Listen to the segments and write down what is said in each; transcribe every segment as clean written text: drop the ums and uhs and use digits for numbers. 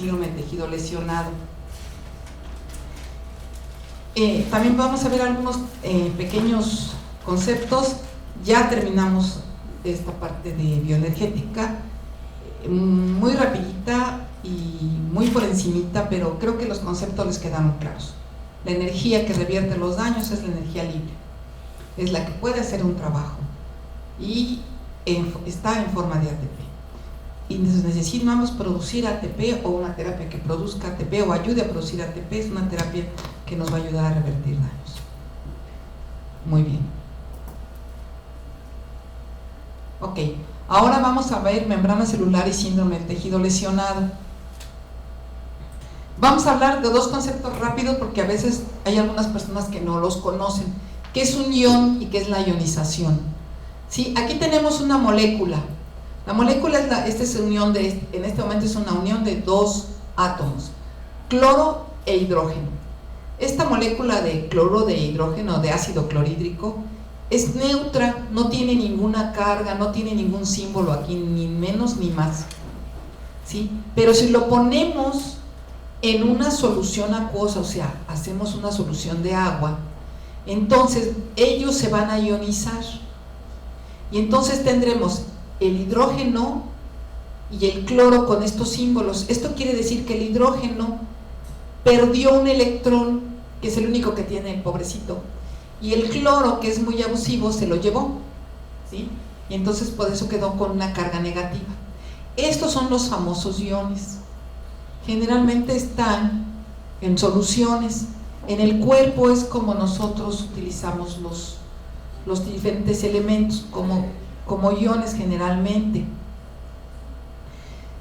síndrome del tejido lesionado. También vamos a ver algunos pequeños conceptos. Ya terminamos esta parte de bioenergética, muy rapidita y muy por encimita, pero creo que los conceptos les quedaron claros. La energía que revierte los daños es la energía libre, es la que puede hacer un trabajo y está en forma de ATP. Y necesitamos producir ATP, o una terapia que produzca ATP o ayude a producir ATP es una terapia que nos va a ayudar a revertir daños. Muy bien. Ok, ahora vamos a ver membrana celular y síndrome del tejido lesionado. Vamos a hablar de dos conceptos rápidos porque a veces hay algunas personas que no los conocen. ¿Qué es un ion y qué es la ionización? ¿Sí? Aquí tenemos una molécula. La molécula es en este momento es una unión de dos átomos, cloro e hidrógeno. Esta molécula de cloro de hidrógeno, de ácido clorhídrico, es neutra, no tiene ninguna carga, no tiene ningún símbolo aquí, ni menos ni más, ¿sí? Pero si lo ponemos en una solución acuosa, o sea, hacemos una solución de agua, entonces ellos se van a ionizar y entonces tendremos el hidrógeno y el cloro con estos símbolos. Esto quiere decir que el hidrógeno perdió un electrón, que es el único que tiene el pobrecito, y el cloro, que es muy abusivo, se lo llevó, ¿sí? Y entonces por eso quedó con una carga negativa. Estos son los famosos iones. Generalmente están en soluciones. En el cuerpo es como nosotros utilizamos los diferentes elementos como iones generalmente.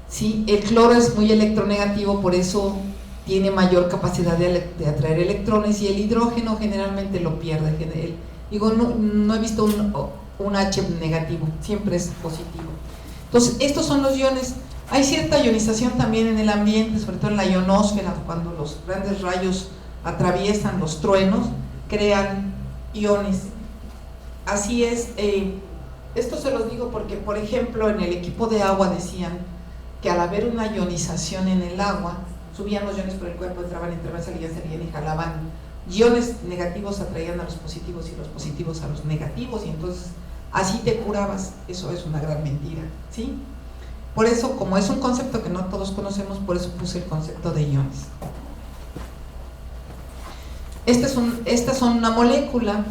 ¿Sí? El cloro es muy electronegativo, por eso tiene mayor capacidad de atraer electrones, y el hidrógeno generalmente lo pierde. No he visto un H negativo, siempre es positivo. Entonces, estos son los iones. Hay cierta ionización también en el ambiente, sobre todo en la ionosfera, cuando los grandes rayos atraviesan los truenos, crean iones. Así es. Esto se los digo porque, por ejemplo, en el equipo de agua decían que al haber una ionización en el agua, subían los iones por el cuerpo, entraban, salían y jalaban. Iones negativos atraían a los positivos y los positivos a los negativos, y entonces así te curabas. Eso es una gran mentira, ¿sí? Por eso, como es un concepto que no todos conocemos, por eso puse el concepto de iones. Estas son una molécula.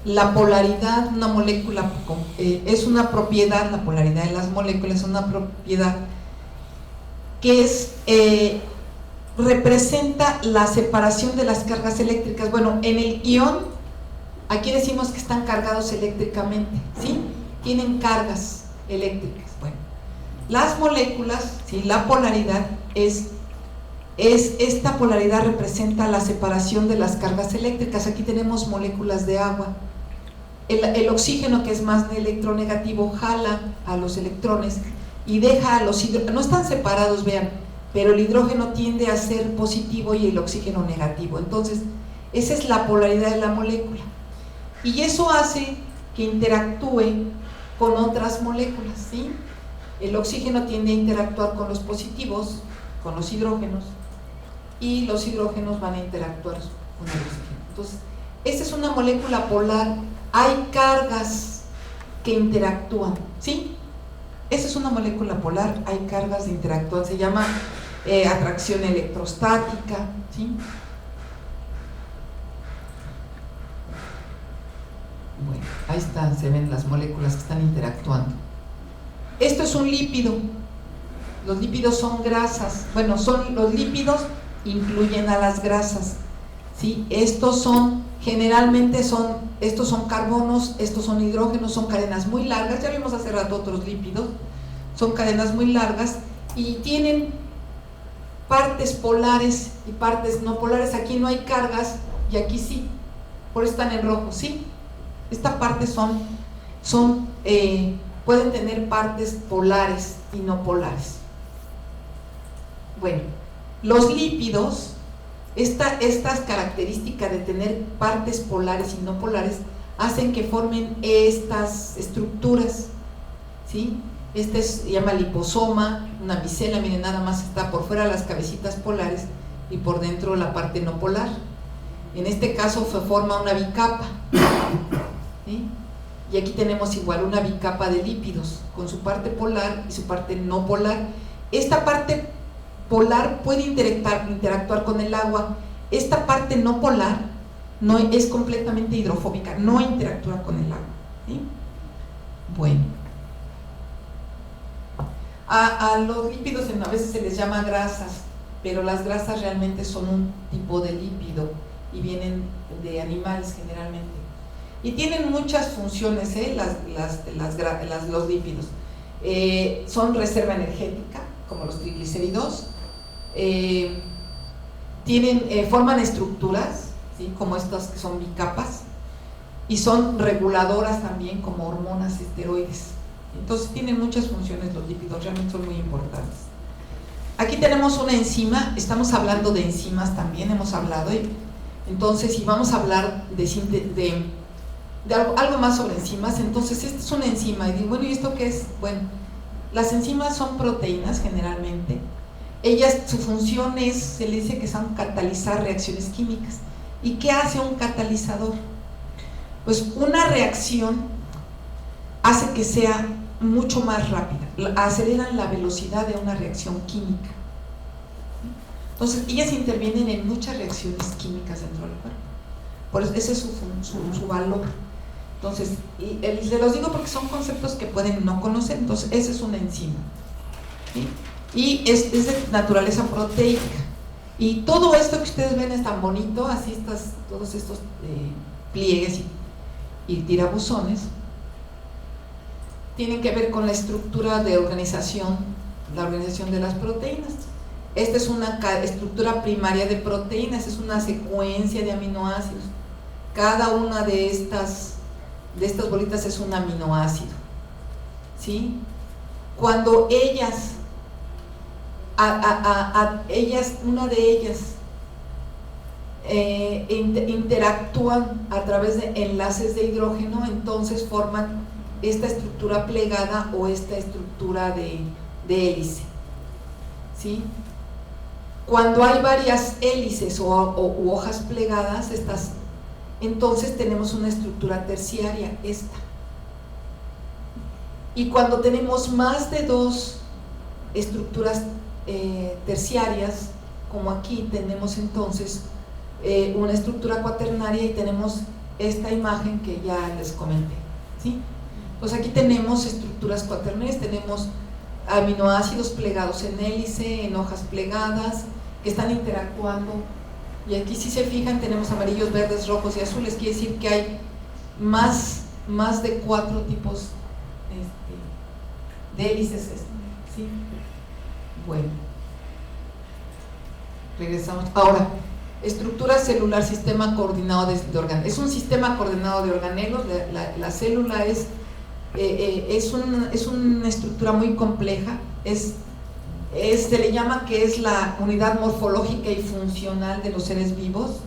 La polaridad, una molécula es una propiedad, la polaridad de las moléculas es una propiedad que representa la separación de las cargas eléctricas. Bueno, en el ion, aquí decimos que están cargados eléctricamente, ¿sí? Tienen cargas eléctricas. Bueno, las moléculas, ¿sí? La polaridad esta polaridad representa la separación de las cargas eléctricas. Aquí tenemos moléculas de agua. El oxígeno, que es más electronegativo, jala a los electrones y deja a los hidrógenos. No están separados, vean, pero el hidrógeno tiende a ser positivo y el oxígeno negativo. Entonces, esa es la polaridad de la molécula. Y eso hace que interactúe con otras moléculas, ¿sí? El oxígeno tiende a interactuar con los positivos, con los hidrógenos, y los hidrógenos van a interactuar con el oxígeno. Entonces, esta es una molécula polar. Hay cargas que interactúan, ¿sí? Esta es una molécula polar, hay cargas de interactúan, se llama atracción electrostática, ¿sí? Bueno, ahí están, se ven las moléculas que están interactuando. Esto es un lípido. Los lípidos son grasas. Bueno, los lípidos incluyen a las grasas, ¿sí? Estos son carbonos, estos son hidrógenos, son cadenas muy largas. Ya vimos hace rato otros lípidos. Son cadenas muy largas y tienen partes polares y partes no polares. Aquí no hay cargas y aquí sí, por eso están en rojo, ¿sí? Esta parte pueden tener partes polares y no polares. Bueno, los lípidos, estas características de tener partes polares y no polares hacen que formen estas estructuras, ¿sí? Este se llama liposoma, una micela, miren, nada más está por fuera las cabecitas polares y por dentro la parte no polar. En este caso se forma una bicapa, ¿sí? Y aquí tenemos igual una bicapa de lípidos con su parte polar y su parte no polar. Esta parte polar puede interactuar con el agua. Esta parte no polar no es completamente hidrofóbica, no interactúa con el agua, ¿sí? Bueno, a los lípidos a veces se les llama grasas, pero las grasas realmente son un tipo de lípido y vienen de animales generalmente. Y tienen muchas funciones, los lípidos. Son reserva energética, como los triglicéridos. Forman estructuras, ¿sí? Como estas que son bicapas, y son reguladoras también, como hormonas esteroides. Entonces tienen muchas funciones los lípidos, realmente son muy importantes. Aquí tenemos una enzima, estamos hablando de enzimas también, hemos hablado, entonces si vamos a hablar de algo más sobre enzimas, entonces esta es una enzima, y digo, bueno, ¿y esto qué es? Bueno, las enzimas son proteínas generalmente. Ellas, su función es, se le dice que son catalizar reacciones químicas. ¿Y qué hace un catalizador? Pues una reacción hace que sea mucho más rápida, aceleran la velocidad de una reacción química. Entonces, ellas intervienen en muchas reacciones químicas dentro del cuerpo. Por eso, ese es su valor. Entonces, se los digo porque son conceptos que pueden no conocer. Entonces, esa es una enzima, ¿sí? Y es de naturaleza proteica. Y todo esto que ustedes ven es tan bonito, así todos estos pliegues y tirabuzones, tienen que ver con la estructura de organización, la organización de las proteínas. Esta es una estructura primaria de proteínas, es una secuencia de aminoácidos. Cada una de estas bolitas es un aminoácido, ¿sí? Cuando una de ellas interactúan a través de enlaces de hidrógeno, entonces forman esta estructura plegada o esta estructura de hélice, ¿sí? Cuando hay varias hélices u hojas plegadas, entonces tenemos una estructura terciaria, esta. Y cuando tenemos más de dos estructuras terciarias, como aquí tenemos entonces una estructura cuaternaria y tenemos esta imagen que ya les comenté, ¿sí? Pues aquí tenemos estructuras cuaternarias, tenemos aminoácidos plegados en hélice, en hojas plegadas, que están interactuando. Y aquí, si se fijan, tenemos amarillos, verdes, rojos y azules. Quiere decir que hay más de 4 tipos de hélices, ¿sí? Bueno, regresamos. Ahora, estructura celular, sistema coordinado de organelos. Es un sistema coordinado de organelos. La célula es una estructura muy compleja. Se le llama que es la unidad morfológica y funcional de los seres vivos.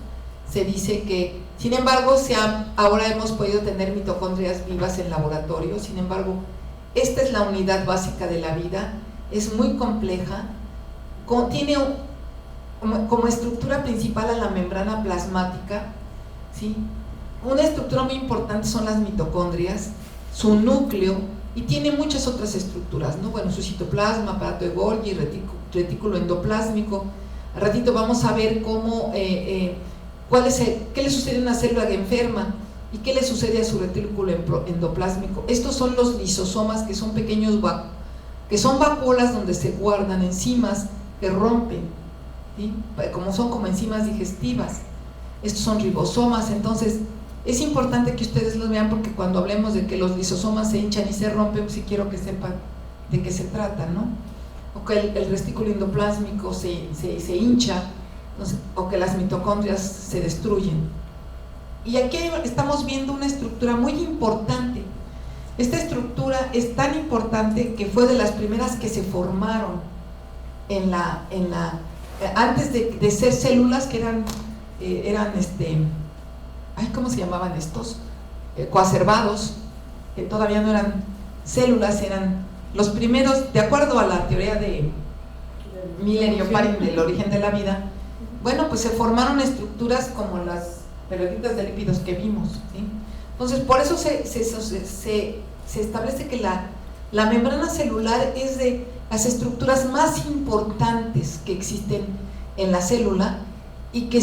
Se dice que, sin embargo, ahora hemos podido tener mitocondrias vivas en laboratorio. Sin embargo, esta es la unidad básica de la vida. Es muy compleja. Tiene como estructura principal a la membrana plasmática, ¿sí? Una estructura muy importante son las mitocondrias, su núcleo, y tiene muchas otras estructuras, ¿no? Bueno, su citoplasma, aparato de Golgi, retículo endoplásmico. Al ratito vamos a ver qué le sucede a una célula enferma y qué le sucede a su retículo endoplásmico. Estos son los lisosomas, que son pequeños que son vacuolas donde se guardan enzimas que rompen, ¿sí? Son como enzimas digestivas. Estos son ribosomas. Entonces es importante que ustedes los vean, porque cuando hablemos de que los lisosomas se hinchan y se rompen, pues sí quiero que sepan de qué se trata, ¿no? O que el retículo endoplásmico se hincha, o que las mitocondrias se destruyen. Y aquí estamos viendo una estructura muy importante. Esta estructura es tan importante que fue de las primeras que se formaron antes de ser células, que eran ¿cómo se llamaban estos? Coacervados, que todavía no eran células, eran los primeros, de acuerdo a la teoría de Miller y Oparin del origen de la vida, bueno, pues se formaron estructuras como las pelotitas de lípidos que vimos, ¿sí? Entonces, por eso se establece que la membrana celular es de las estructuras más importantes que existen en la célula, y que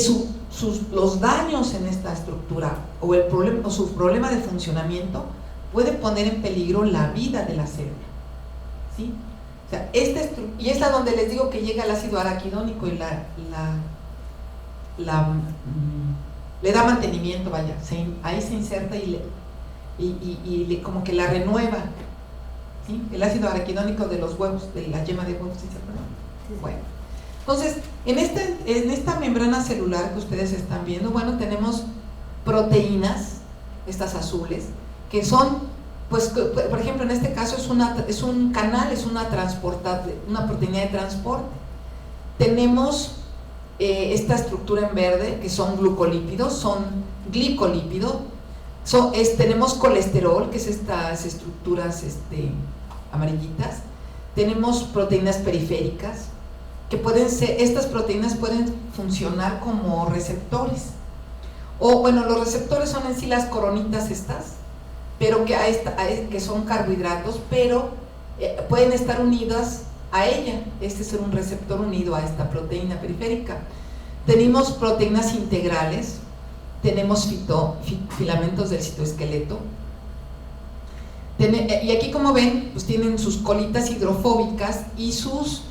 los daños en esta estructura o su problema de funcionamiento puede poner en peligro la vida de la célula, ¿sí? O sea, y es la donde les digo que llega el ácido araquidónico y le da mantenimiento, vaya, ahí se inserta y como que la renueva, ¿sí? El ácido araquidónico de los huevos, de la yema de huevos, ¿sí se acuerdan? Sí. Bueno, entonces, en esta membrana celular que ustedes están viendo, bueno, tenemos proteínas, estas azules, que son, pues, por ejemplo, en este caso es un canal, es una proteína de transporte. Tenemos esta estructura en verde, que son glucolípidos, son glicolípidos. Tenemos colesterol, que es estas estructuras amarillitas. Tenemos proteínas periféricas, que estas proteínas pueden funcionar como receptores. O bueno, los receptores son en sí las coronitas estas, pero que son carbohidratos, pero pueden estar unidas a ella. Este es un receptor unido a esta proteína periférica. Tenemos proteínas integrales, tenemos filamentos del citoesqueleto, y aquí, como ven, pues tienen sus colitas hidrofóbicas y sus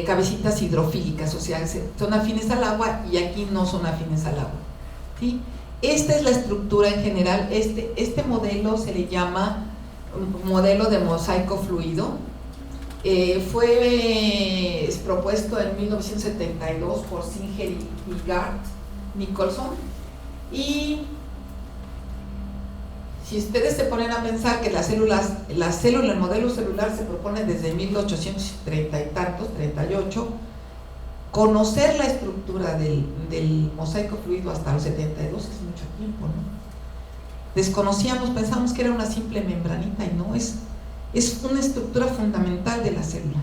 cabecitas hidrofílicas, o sea, son afines al agua, y aquí no son afines al agua, ¿sí? Esta es la estructura en general. Este modelo se le llama modelo de mosaico fluido. Fue propuesto en 1972 por Singer y Gart Nicholson, y si ustedes se ponen a pensar que el modelo celular se propone desde 1830 y tantos, 38, conocer la estructura del mosaico fluido hasta los 72 es mucho tiempo, ¿no? Desconocíamos, pensamos que era una simple membranita, y no, es una estructura fundamental de la célula,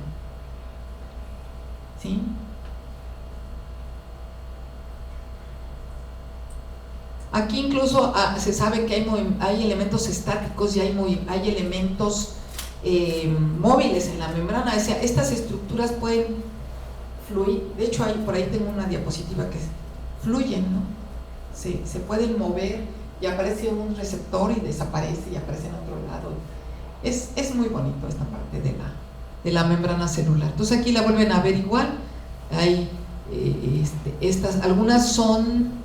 ¿sí? Aquí incluso se sabe que hay elementos estáticos y hay elementos móviles en la membrana. O sea, estas estructuras pueden fluir. De hecho, por ahí tengo una diapositiva que fluyen, ¿no? Se pueden mover, y aparece un receptor y desaparece y aparece en otro lado. Es muy bonito esta parte de la membrana celular. Entonces aquí la vuelven a ver igual. Hay algunas son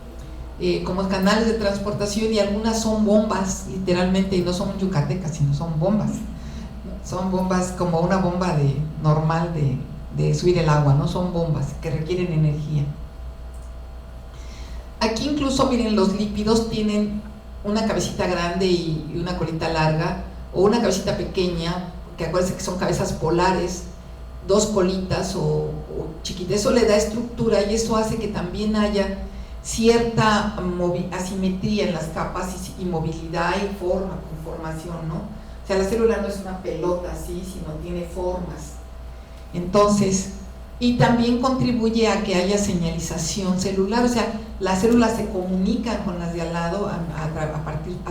como canales de transportación, y algunas son bombas, literalmente, y no son yucatecas, sino son bombas. Son bombas como una bomba normal de subir el agua, ¿no? Son bombas que requieren energía. Aquí incluso, miren, los lípidos tienen una cabecita grande y una colita larga, o una cabecita pequeña, que acuérdense que son cabezas polares, dos colitas o chiquitas. Eso le da estructura, y eso hace que también haya cierta asimetría en las capas, y movilidad y conformación, ¿no? O sea, la célula no es una pelota así, sino tiene formas. Entonces, y también contribuye a que haya señalización celular, o sea, las células se comunican con las de al lado a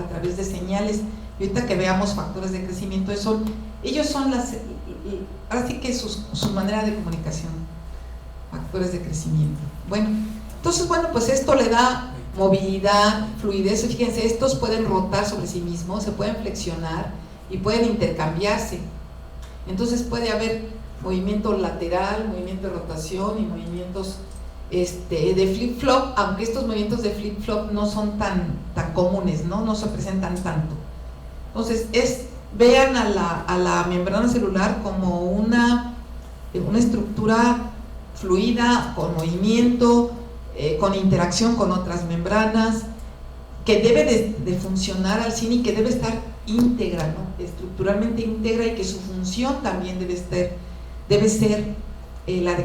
través de señales. Y ahorita que veamos factores de crecimiento, ellos son ahora sí que su manera de comunicación, factores de crecimiento. Bueno, entonces, pues esto le da movilidad, fluidez. Fíjense, estos pueden rotar sobre sí mismos, se pueden flexionar y pueden intercambiarse. Entonces puede haber movimiento lateral, movimiento de rotación y movimientos de flip-flop, aunque estos movimientos de flip-flop no son tan comunes, no se presentan tanto. Entonces, vean a la membrana celular como una estructura fluida, con movimiento, con interacción con otras membranas, que debe de funcionar al 100 y que debe estar íntegra, ¿no? Estructuralmente íntegra, y que su función también debe ser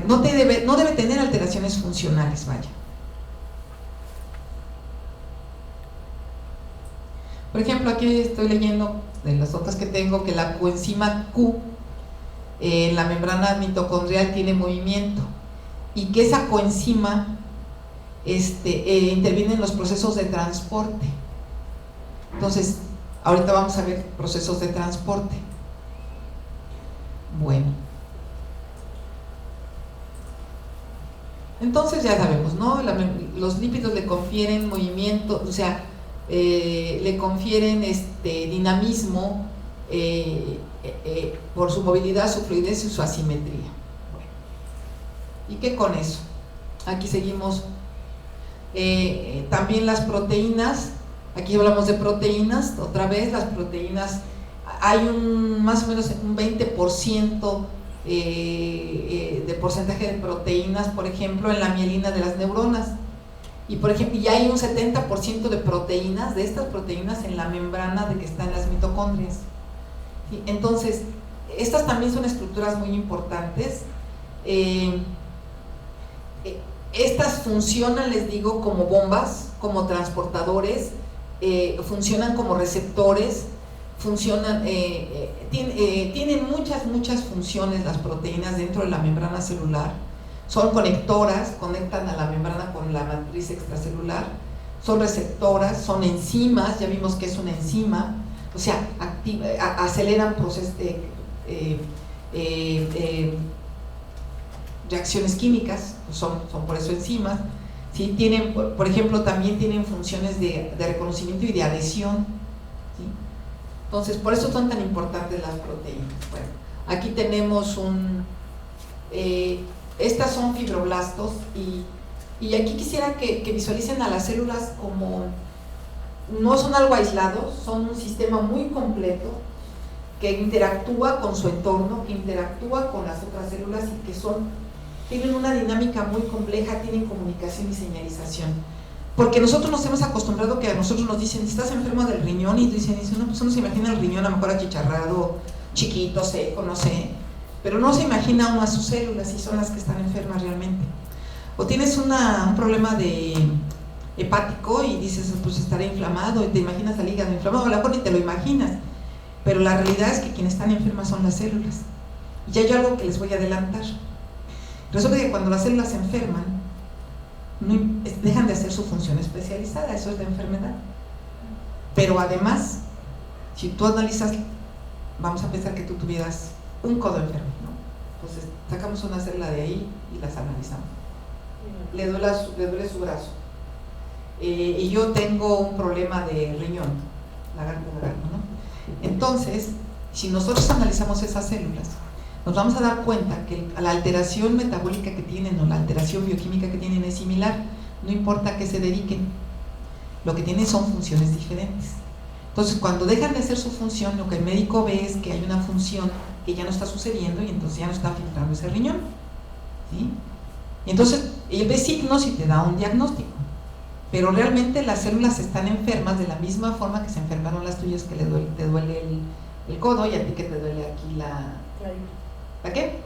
no debe tener alteraciones funcionales, vaya. Por ejemplo, aquí estoy leyendo las otras que tengo, que la coenzima Q en la membrana mitocondrial tiene movimiento y que esa coenzima interviene en los procesos de transporte. Entonces, ahorita vamos a ver procesos de transporte. Bueno, entonces ya sabemos, ¿no? Los lípidos le confieren movimiento, o sea, le confieren dinamismo por su movilidad, su fluidez y su asimetría. Bueno, ¿y qué con eso? Aquí seguimos. También las proteínas, aquí hablamos de proteínas, otra vez las proteínas, hay más o menos un 20% de porcentaje de proteínas, por ejemplo, en la mielina de las neuronas, y por ejemplo, ya hay un 70% de proteínas, de estas proteínas en la membrana de que están las mitocondrias. ¿Sí? Entonces, estas también son estructuras muy importantes. Estas funcionan, les digo, como bombas, como transportadores, funcionan como receptores, funcionan, tienen muchas funciones las proteínas dentro de la membrana celular. Son conectoras, conectan a la membrana con la matriz extracelular, son receptoras, son enzimas, ya vimos que es una enzima, o sea, aceleran procesos, reacciones químicas, son por eso enzimas. ¿Sí? Tienen, por ejemplo, también tienen funciones de reconocimiento y de adhesión. ¿Sí? Entonces, por eso son tan importantes las proteínas. Bueno, aquí tenemos estas son fibroblastos y aquí quisiera que visualicen a las células como, no son algo aislado, son un sistema muy completo que interactúa con su entorno, que interactúa con las otras células y que tienen una dinámica muy compleja, tienen comunicación y señalización. Porque nosotros nos hemos acostumbrado que a nosotros nos dicen, estás enfermo del riñón, y dicen, no, pues uno se imagina el riñón a lo mejor achicharrado, chiquito, seco, no sé, pero no se imagina uno a sus células y son las que están enfermas realmente. O tienes un problema hepático y dices, pues estaré inflamado, y te imaginas al hígado inflamado, a lo mejor ni te lo imaginas, pero la realidad es que quienes están enfermas son las células. Y hay algo que les voy a adelantar. Resulta que cuando las células se enferman, dejan de hacer su función especializada, eso es la enfermedad. Pero además, si tú analizas, vamos a pensar que tú tuvieras un codo enfermo, ¿no? Entonces sacamos una célula de ahí y las analizamos. Le duele su brazo. Y yo tengo un problema de riñón, lagarto, ¿no? Entonces, si nosotros analizamos esas células, nos vamos a dar cuenta que la alteración metabólica que tienen o la alteración bioquímica que tienen es similar, no importa a qué se dediquen, lo que tienen son funciones diferentes. Entonces, cuando dejan de hacer su función, lo que el médico ve es que hay una función que ya no está sucediendo y entonces ya no está filtrando ese riñón. ¿Sí? Y entonces, él ve signos y te da un diagnóstico, pero realmente las células están enfermas de la misma forma que se enfermaron las tuyas, que te duele el codo, y a ti que te duele aquí ¿la qué?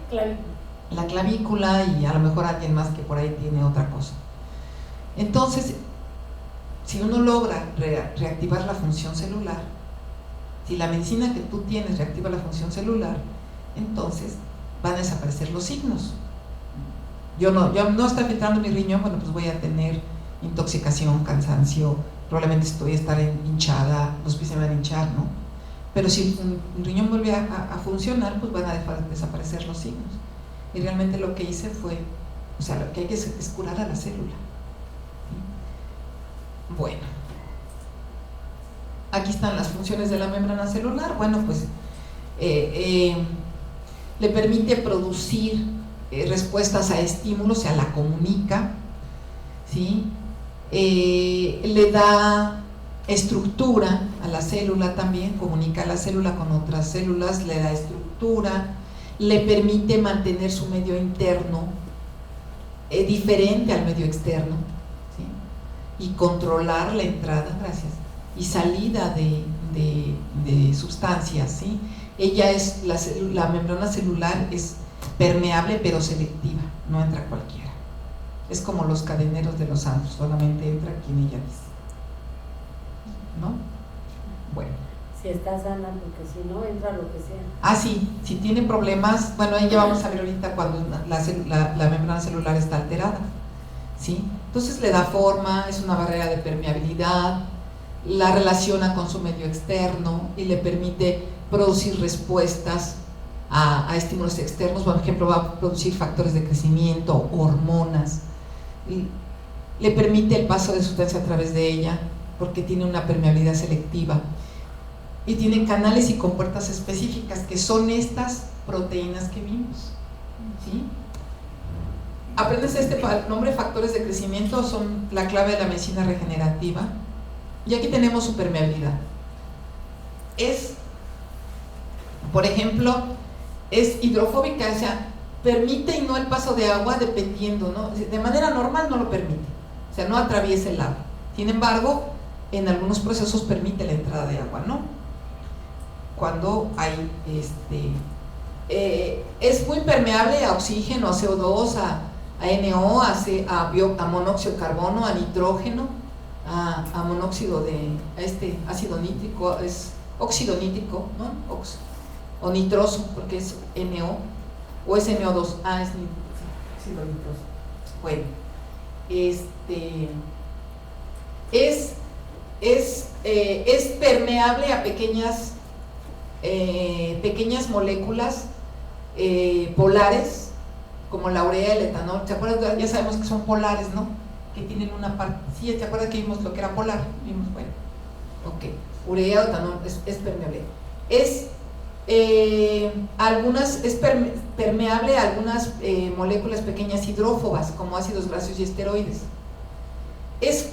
La clavícula, y a lo mejor alguien más que por ahí tiene otra cosa. Entonces, si uno logra reactivar la función celular, si la medicina que tú tienes reactiva la función celular, entonces van a desaparecer los signos. Yo no estoy filtrando mi riñón, bueno, pues voy a tener intoxicación, cansancio, probablemente estoy a estar hinchada, los pies se me van a hinchar, ¿no? Pero si el riñón vuelve a funcionar, pues van a desaparecer los signos. Y realmente lo que hice fue, o sea, lo que hay que es curar a la célula. ¿Sí? Bueno, aquí están las funciones de la membrana celular. Bueno, pues le permite producir respuestas a estímulos, o sea, la comunica, ¿sí? Le da estructura a la célula también, comunica a la célula con otras células, le da estructura, le permite mantener su medio interno diferente al medio externo, ¿sí? Y controlar la entrada, gracias, y salida de sustancias, ¿sí? Ella es, la membrana celular es permeable pero selectiva, no entra cualquiera. Es como los cadeneros de los antros, solamente entra quien ella dice, ¿no? Bueno. Si está sana, porque si no, entra lo que sea. Ah, sí, si tiene problemas, bueno, ahí ya vamos a ver ahorita cuando la membrana celular está alterada, ¿sí? Entonces le da forma, es una barrera de permeabilidad, la relaciona con su medio externo y le permite producir respuestas a estímulos externos. Por ejemplo, va a producir factores de crecimiento, hormonas, y le permite el paso de sustancia a través de ella porque tiene una permeabilidad selectiva y tiene canales y compuertas específicas que son estas proteínas que vimos, ¿sí? Aprendes este nombre, factores de crecimiento, son la clave de la medicina regenerativa. Y aquí tenemos su permeabilidad. Es, por ejemplo, es hidrofóbica, o sea, permite y no el paso de agua dependiendo, ¿no? De manera normal no lo permite, o sea, no atraviesa el agua. Sin embargo, en algunos procesos permite la entrada de agua, ¿no? Cuando hay, es muy permeable a oxígeno, a CO2, a NO, a monóxido de carbono, a nitrógeno, a monóxido de ácido nítrico, es óxido nítrico, ¿no? O nitroso, porque es NO, o es NO2, es óxido nitroso. Bueno, es permeable a pequeñas moléculas polares, como la urea, el etanol. ¿Se acuerdan? Ya sabemos que son polares, ¿no? Que tienen una parte. Sí, ¿te acuerdas que vimos lo que era polar? Vimos, bueno, ok. Urea, etanol, es permeable. Es permeable a algunas moléculas pequeñas hidrófobas, como ácidos grasos y esteroides. Es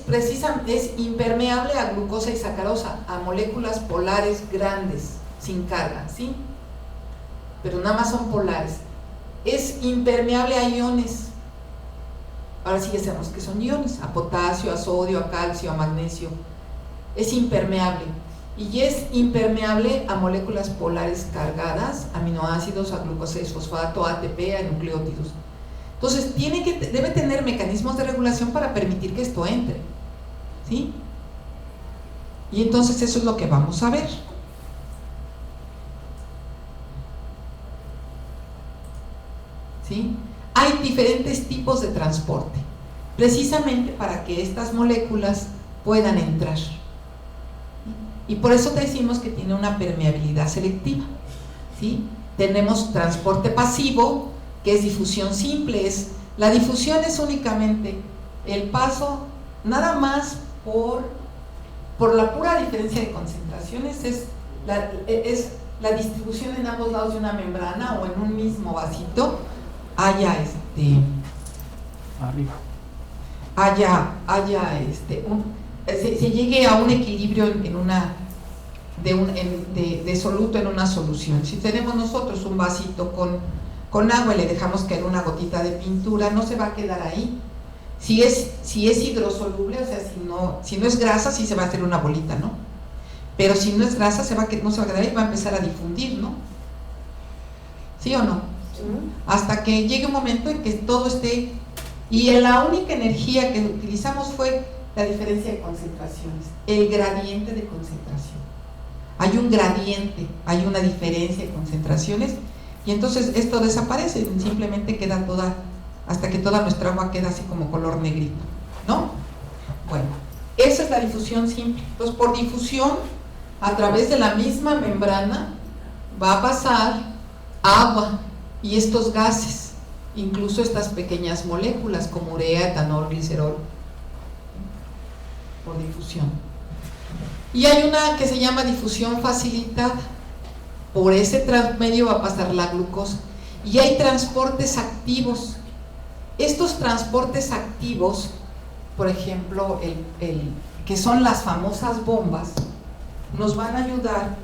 impermeable a glucosa y sacarosa, a moléculas polares grandes, sin carga, ¿sí? Pero nada más son polares. Es impermeable a iones. Ahora sí ya sabemos que son iones, a potasio, a sodio, a calcio, a magnesio. Es impermeable. Y es impermeable a moléculas polares cargadas, aminoácidos, a glucosa 6-fosfato, ATP, a nucleótidos. Entonces debe tener mecanismos de regulación para permitir que esto entre, ¿sí? Y entonces eso es lo que vamos a ver. ¿Sí? Hay diferentes tipos de transporte, precisamente para que estas moléculas puedan entrar. Y por eso te decimos que tiene una permeabilidad selectiva, ¿sí? Tenemos transporte pasivo, que es difusión simple. La difusión es únicamente el paso, nada más por la pura diferencia de concentraciones, es la distribución en ambos lados de una membrana o en un mismo vasito, se llegue a un equilibrio de soluto en una solución. Si tenemos nosotros un vasito con agua y le dejamos caer una gotita de pintura, no se va a quedar ahí. Si es hidrosoluble, o sea, si no es grasa, sí se va a hacer una bolita, ¿no? Pero si no es grasa, no se va a quedar ahí, va a empezar a difundir, ¿no? ¿Sí o no? Hasta que llegue un momento en que todo esté, y la única energía que utilizamos fue la diferencia de concentraciones, el gradiente de concentración. Hay un gradiente, hay una diferencia de concentraciones, y entonces esto desaparece, simplemente queda hasta que toda nuestra agua queda así como color negrito, ¿no? Bueno, esa es la difusión simple. Entonces, por difusión, a través de la misma membrana va a pasar agua y estos gases, incluso estas pequeñas moléculas como urea, etanol, glicerol, por difusión. Y hay una que se llama difusión facilitada. Por ese transmedio va a pasar la glucosa. Y hay transportes activos. Estos transportes activos, por ejemplo, que son las famosas bombas, nos van a ayudar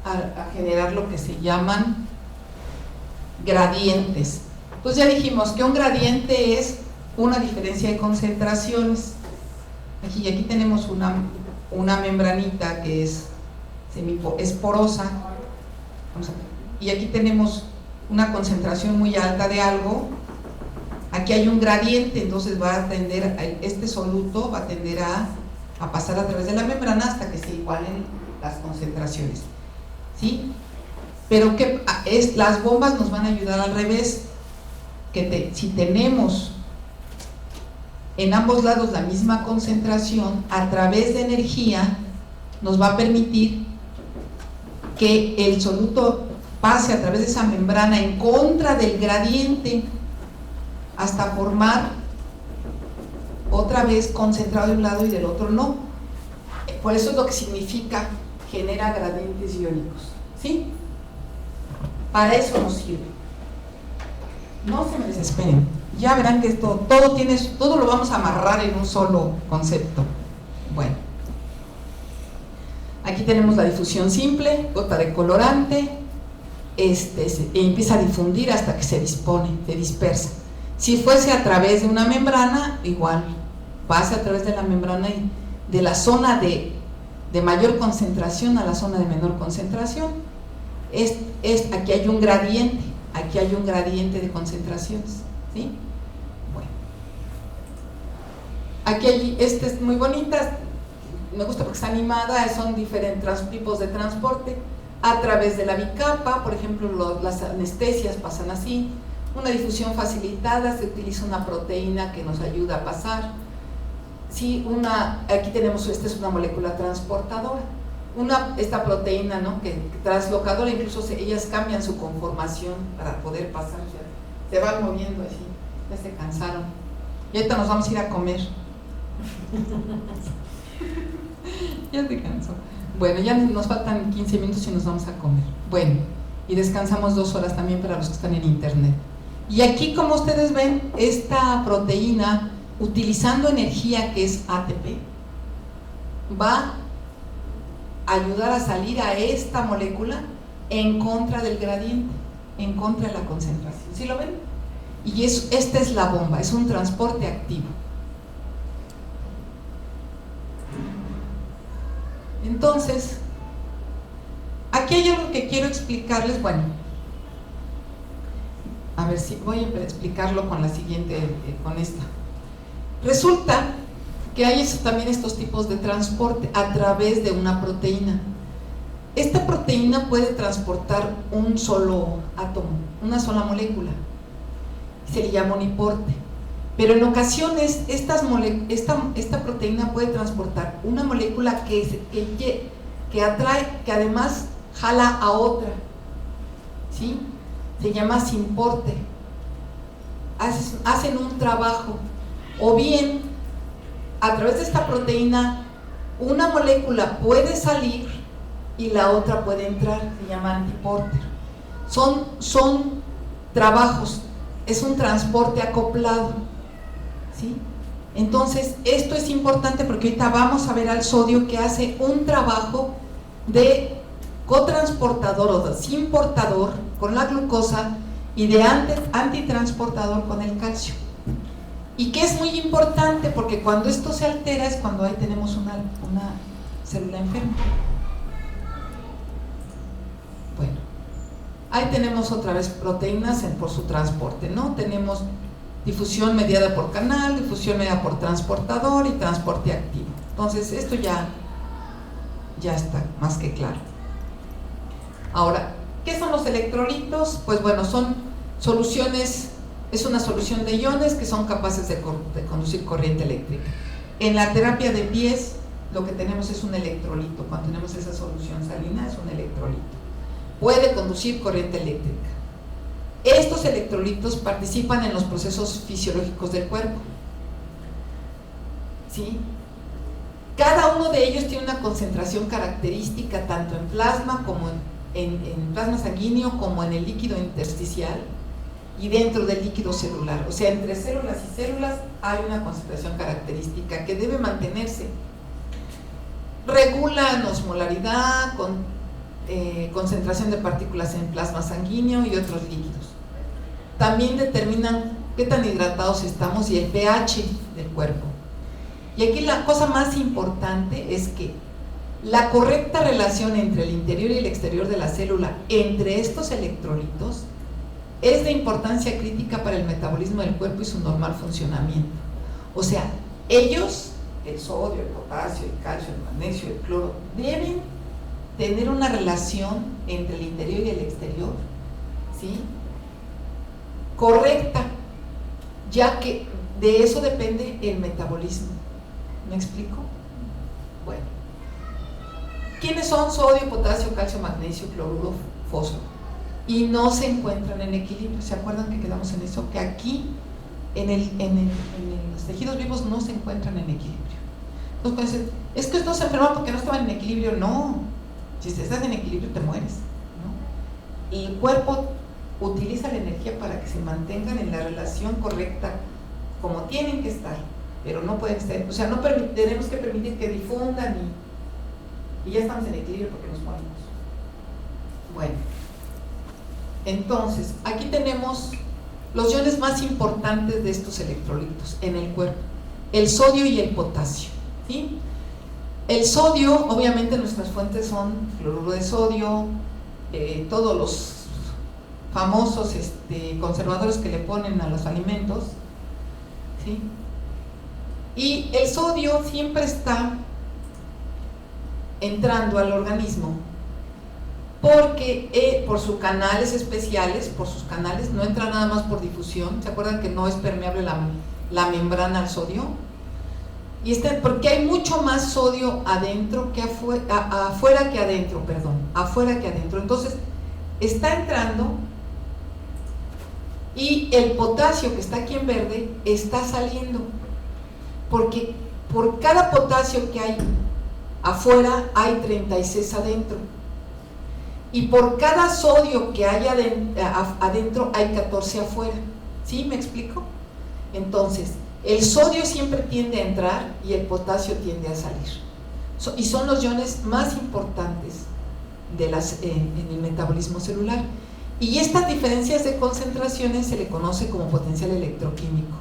a generar lo que se llaman gradientes. Pues ya dijimos que un gradiente es una diferencia de concentraciones. Aquí tenemos una membranita que es porosa, y aquí tenemos una concentración muy alta de algo. Aquí hay un gradiente, entonces este soluto va a tender a pasar a través de la membrana hasta que se igualen las concentraciones. ¿sí? Pero las bombas nos van a ayudar al revés, si tenemos en ambos lados la misma concentración, a través de energía nos va a permitir que el soluto pase a través de esa membrana en contra del gradiente hasta formar otra vez concentrado de un lado y del otro no. Por eso es lo que significa genera gradientes iónicos, ¿sí? Para eso nos sirve. No se me desesperen, ya verán que todo lo vamos a amarrar en un solo concepto. Bueno, aquí tenemos la difusión simple, gota de colorante, empieza a difundir hasta que se dispersa. Si fuese a través de una membrana, igual, pasa a través de la membrana y de la zona de mayor concentración a la zona de menor concentración. Aquí hay un gradiente, de concentraciones, ¿sí? Bueno, aquí esta es muy bonita, me gusta porque está animada, son diferentes tipos de transporte a través de la bicapa. Por ejemplo, las anestesias pasan así. Una difusión facilitada, se utiliza una proteína que nos ayuda a pasar. Sí, aquí tenemos, esta es una molécula transportadora. Esta proteína, ¿no?, que translocadora, incluso ellas cambian su conformación para poder pasar, se van moviendo así, ya se cansaron. Y ahorita nos vamos a ir a comer. Ya se cansó. Bueno, ya nos faltan 15 minutos y nos vamos a comer. Bueno, y descansamos 2 horas también para los que están en internet. Y aquí, como ustedes ven, esta proteína, utilizando energía que es ATP, va a ayudar a salir a esta molécula en contra del gradiente, en contra de la concentración. ¿Sí lo ven? Y esta es la bomba, es un transporte activo. Entonces, aquí hay algo que quiero explicarles. Bueno, a ver si voy a explicarlo con la siguiente, con esta. Resulta que hay también estos tipos de transporte a través de una proteína. Esta proteína puede transportar un solo átomo, una sola molécula, se le llama uniporte. Pero en ocasiones esta proteína puede transportar una molécula que atrae, que además jala a otra, ¿sí? Se llama simporte. Hacen un trabajo, o bien a través de esta proteína una molécula puede salir y la otra puede entrar, se llama antiporter. Son trabajos, es un transporte acoplado, ¿sí? Entonces esto es importante porque ahorita vamos a ver al sodio que hace un trabajo de cotransportador o de simportador con la glucosa y de antitransportador con el calcio. Y que es muy importante porque cuando esto se altera es cuando ahí tenemos una célula enferma. Bueno, ahí tenemos otra vez proteínas por su transporte, ¿no? Tenemos difusión mediada por canal, difusión mediada por transportador y transporte activo. Entonces esto ya está más que claro. Ahora, ¿qué son los electrolitos? Pues bueno, son soluciones. Es una solución de iones que son capaces de conducir corriente eléctrica. En la terapia de pies lo que tenemos es un electrolito. Cuando tenemos esa solución salina es un electrolito. Puede conducir corriente eléctrica. Estos electrolitos participan en los procesos fisiológicos del cuerpo, ¿sí? Cada uno de ellos tiene una concentración característica tanto en plasma como en plasma sanguíneo como en el líquido intersticial y dentro del líquido celular. O sea, entre células y células hay una concentración característica que debe mantenerse. Regulan osmolaridad, concentración de partículas en plasma sanguíneo y otros líquidos. También determinan qué tan hidratados estamos y el pH del cuerpo. Y aquí la cosa más importante es que la correcta relación entre el interior y el exterior de la célula entre estos electrolitos es de importancia crítica para el metabolismo del cuerpo y su normal funcionamiento. O sea, ellos, el sodio, el potasio, el calcio, el magnesio, el cloro, deben tener una relación entre el interior y el exterior, ¿sí?, correcta, ya que de eso depende el metabolismo. ¿Me explico? Bueno, ¿quiénes son sodio, potasio, calcio, magnesio, cloruro, fósforo? Y no se encuentran en equilibrio. ¿Se acuerdan que quedamos en eso? Que aquí en los tejidos vivos no se encuentran en equilibrio. Entonces, cuando dicen, es que estos se enferman porque no estaban en equilibrio. No, si estás en equilibrio te mueres, ¿no? El cuerpo utiliza la energía para que se mantengan en la relación correcta, como tienen que estar, pero no pueden estar, o sea, no tenemos que permitir que difundan y ya estamos en equilibrio porque nos morimos. Bueno, entonces, aquí tenemos los iones más importantes de estos electrolitos en el cuerpo: el sodio y el potasio, ¿sí? El sodio, obviamente nuestras fuentes son cloruro de sodio, todos los famosos conservadores que le ponen a los alimentos, ¿sí? Y el sodio siempre está entrando al organismo porque por sus canales especiales, por sus canales, no entra nada más por difusión. ¿Se acuerdan que no es permeable la membrana al sodio? Y porque hay mucho más sodio adentro que afuera que adentro, afuera que adentro. Entonces, está entrando, y el potasio que está aquí en verde está saliendo, porque por cada potasio que hay afuera hay 36 adentro, y por cada sodio que hay adentro hay 14 afuera. ¿Sí me explico? Entonces, el sodio siempre tiende a entrar y el potasio tiende a salir, y son los iones más importantes en el metabolismo celular. Y estas diferencias de concentraciones se le conoce como potencial electroquímico.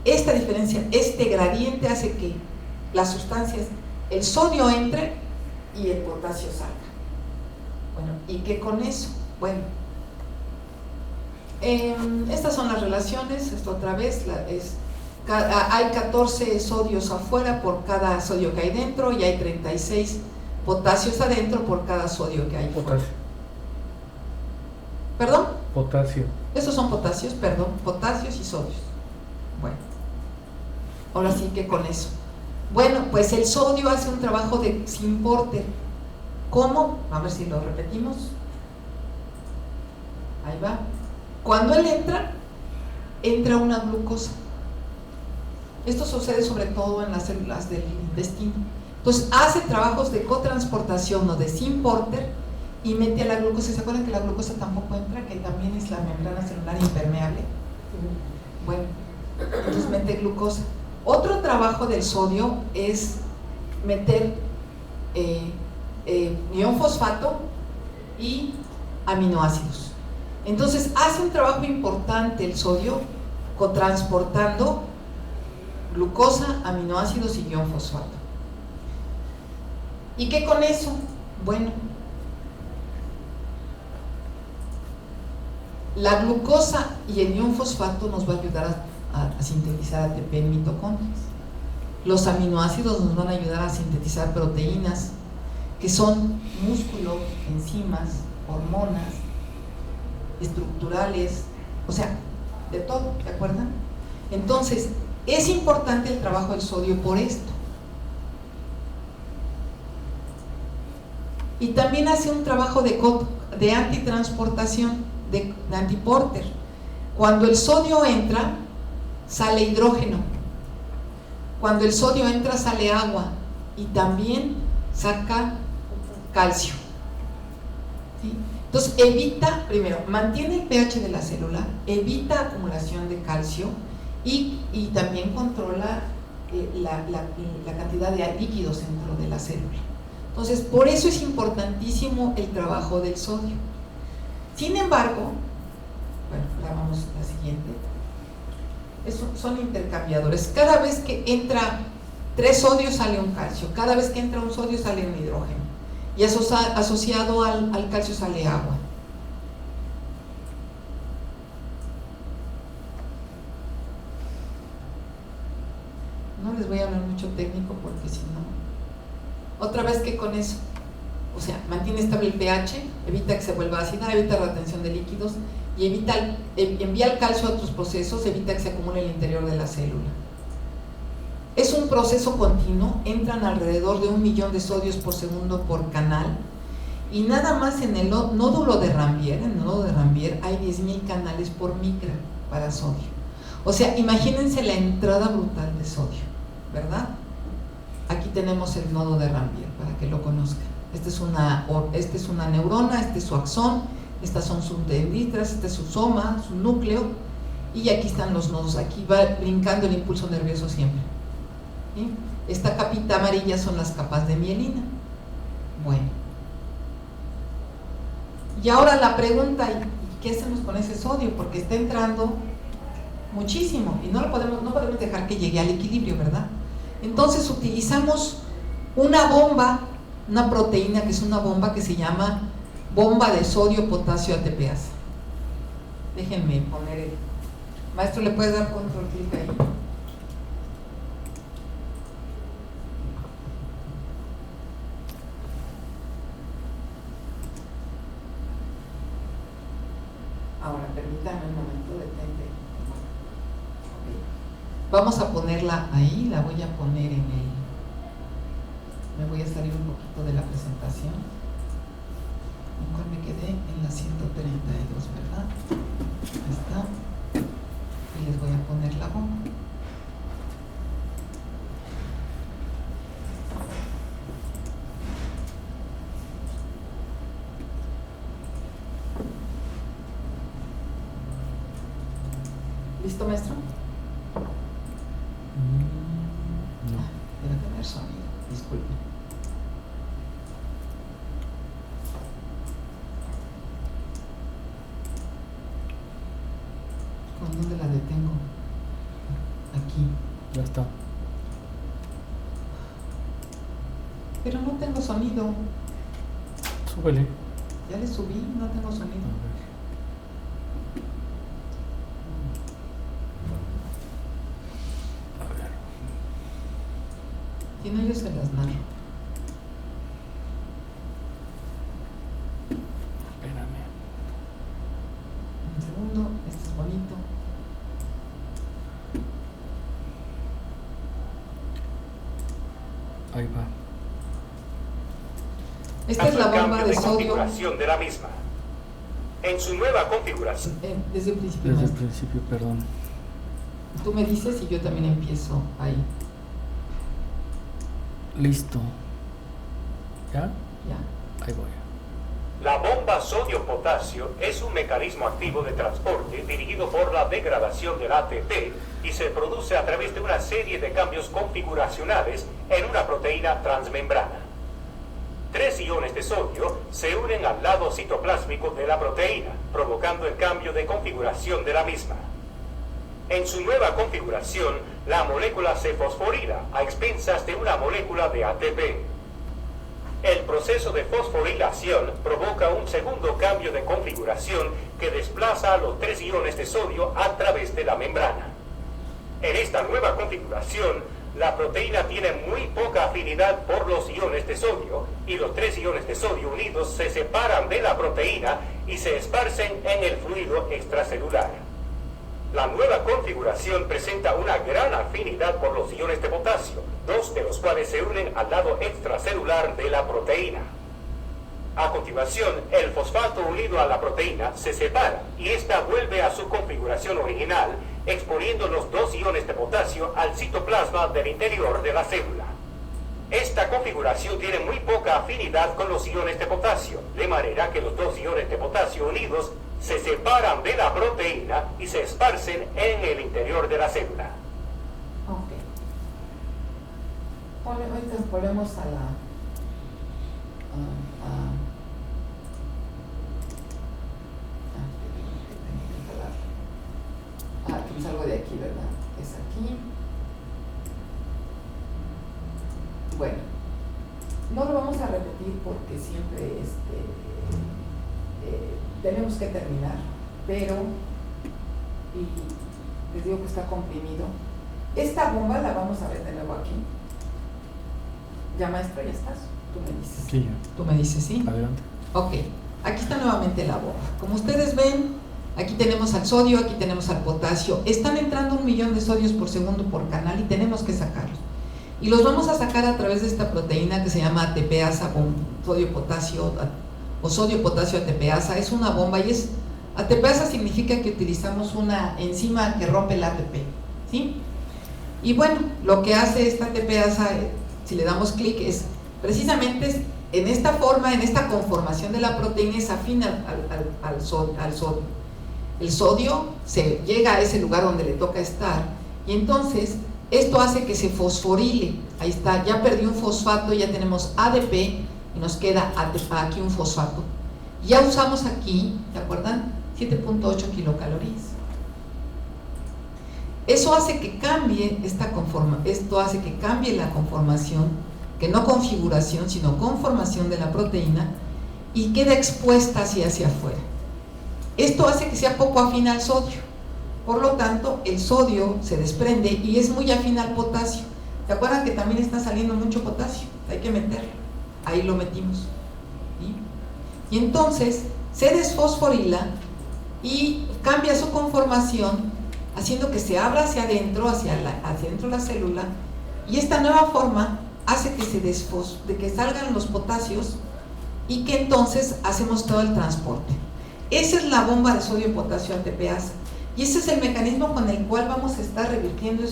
Esta diferencia, este gradiente, hace que las sustancias, el sodio entre y el potasio salga. Bueno, ¿y qué con eso? Bueno, estas son las relaciones. Esto otra vez hay 14 sodios afuera por cada sodio que hay dentro, y hay 36 potasios adentro por cada sodio que hay fuera. ¿Perdón? Potasio. Estos son potasios, perdón, potasios y sodios. Bueno, ahora sí que con eso. Bueno, pues el sodio hace un trabajo de Syn-Porter. ¿Cómo? A ver si lo repetimos. Ahí va. Cuando él entra una glucosa. Esto sucede sobre todo en las células del intestino. Entonces hace trabajos de cotransportación o de Syn-Porter y mete a la glucosa. ¿Se acuerdan que la glucosa tampoco entra? Que también es la membrana celular impermeable. Bueno, entonces mete glucosa. Otro trabajo del sodio es meter ion fosfato y aminoácidos. Entonces hace un trabajo importante el sodio cotransportando glucosa, aminoácidos y ion fosfato. ¿Y qué con eso? Bueno, la glucosa y el ion fosfato nos va a ayudar a sintetizar ATP en mitocondrias. Los aminoácidos nos van a ayudar a sintetizar proteínas, que son músculo, enzimas, hormonas, estructurales, o sea, de todo, ¿de acuerdo? Entonces, es importante el trabajo del sodio por esto. Y también hace un trabajo de antitransportación, de antiporter. Cuando el sodio entra, sale hidrógeno. Cuando el sodio entra, sale agua, y también saca calcio. ¿Sí? Entonces evita, primero, mantiene el pH de la célula, evita acumulación de calcio y también controla la cantidad de líquidos dentro de la célula. Entonces, por eso es importantísimo el trabajo del sodio. Sin embargo, bueno, ahora vamos a la siguiente. Son intercambiadores. Cada vez que entra 3 sodios sale un calcio, cada vez que entra un sodio sale un hidrógeno, y asociado al calcio sale agua. No les voy a hablar mucho técnico porque si no, otra vez que con eso. O sea, mantiene estable el pH, evita que se vuelva ácida, evita la retención de líquidos y envía el calcio a otros procesos, evita que se acumule en el interior de la célula. Es un proceso continuo, entran alrededor de 1 millón de sodios por segundo por canal, y nada más en el nódulo de Ranvier, hay 10.000 canales por micra para sodio. O sea, imagínense la entrada brutal de sodio, ¿verdad? Aquí tenemos el nodo de Ranvier para que lo conozcan. Este es una neurona, este es su axón, estas son sus dendritas, este es su soma, su núcleo, y aquí están los nodos. Aquí va brincando el impulso nervioso siempre. ¿Sí? Esta capita amarilla son las capas de mielina. Bueno. Y ahora la pregunta, ¿y qué hacemos con ese sodio? Porque está entrando muchísimo y no podemos dejar que llegue al equilibrio, ¿verdad? Entonces utilizamos una bomba, una proteína que es una bomba que se llama bomba de sodio-potasio ATPasa. Déjenme poner el... Maestro, ¿le puedes dar control clic ahí? Ahora, permítame un momento, detente. Okay. Vamos a ponerla ahí, la voy a poner en el... Me voy a salir un poquito de la presentación. ¿En cuál me quedé? En la 132, ¿verdad? Ahí está. Y les voy a poner la bomba. ¿Listo, maestro? No. Debe tener sonido, disculpe. ¿Con dónde la detengo? Aquí. Ya está. Pero no tengo sonido. Súbele. Ya le subí, no tengo sonido. A ver. Si no, yo se las narro. Espérame. Un segundo, este es bonito. Ahí va. Esta es la bomba de sodio. Configuración de la misma. En su nueva configuración. Desde el principio. Desde el maestro. principio, perdón. Tú me dices y yo también empiezo ahí. Listo. ¿Ya? Ya. Ahí voy. La bomba sodio-potasio es un mecanismo activo de transporte dirigido por la degradación del ATP y se produce a través de una serie de cambios configuracionales en una proteína transmembrana. 3 iones de sodio se unen al lado citoplásmico de la proteína, provocando el cambio de configuración de la misma. En su nueva configuración, la molécula se fosforila a expensas de una molécula de ATP. El proceso de fosforilación provoca un segundo cambio de configuración que desplaza a los 3 iones de sodio a través de la membrana. En esta nueva configuración, la proteína tiene muy poca afinidad por los iones de sodio y los 3 iones de sodio unidos se separan de la proteína y se esparcen en el fluido extracelular. La nueva configuración presenta una gran afinidad por los iones de potasio, 2 de los cuales se unen al lado extracelular de la proteína. A continuación, el fosfato unido a la proteína se separa y ésta vuelve a su configuración original, exponiendo los 2 iones de potasio al citoplasma del interior de la célula. Esta configuración tiene muy poca afinidad con los iones de potasio, de manera que los 2 iones de potasio unidos se separan de la proteína y se esparcen en el interior de la célula. Ok. Ahorita volvemos a la... que salgo de aquí, ¿verdad? Es aquí. Bueno, no lo vamos a repetir porque siempre tenemos que terminar, pero y les digo que está comprimido. Esta bomba la vamos a ver de nuevo aquí. Ya, maestro, ya estás. Tú me dices. Aquí ya. Tú me dices, ¿sí? Adelante. Ok, aquí está nuevamente la bomba. Como ustedes ven, aquí tenemos al sodio, aquí tenemos al potasio. Están entrando 1 millón de sodios por segundo por canal y tenemos que sacarlos. Y los vamos a sacar a través de esta proteína que se llama ATPasa con sodio-potasio o sodio-potasio ATPasa. Es una bomba y es... ATPasa significa que utilizamos una enzima que rompe el ATP, ¿sí? Y bueno, lo que hace esta ATPasa, si le damos clic, es precisamente en esta forma, en esta conformación de la proteína, es afín al sodio. El sodio se llega a ese lugar donde le toca estar y entonces esto hace que se fosforile. Ahí está, ya perdió un fosfato, ya tenemos ADP y nos queda aquí un fosfato. Ya usamos aquí, ¿se acuerdan? 7.8 kilocalorías. Eso hace que cambie esto hace que cambie la conformación, que no configuración, sino conformación de la proteína y queda expuesta hacia afuera. Esto hace que sea poco afín al sodio. Por lo tanto, el sodio se desprende y es muy afín al potasio. ¿Se acuerdan que también está saliendo mucho potasio? Hay que meterlo. Ahí lo metimos. ¿Sí? Y entonces se desfosforila y cambia su conformación, haciendo que se abra hacia adentro, hacia adentro de la célula, y esta nueva forma hace que que salgan los potasios y que entonces hacemos todo el transporte. Esa es la bomba de sodio, potasio, ATPasa, y ese es el mecanismo con el cual vamos a estar revirtiendo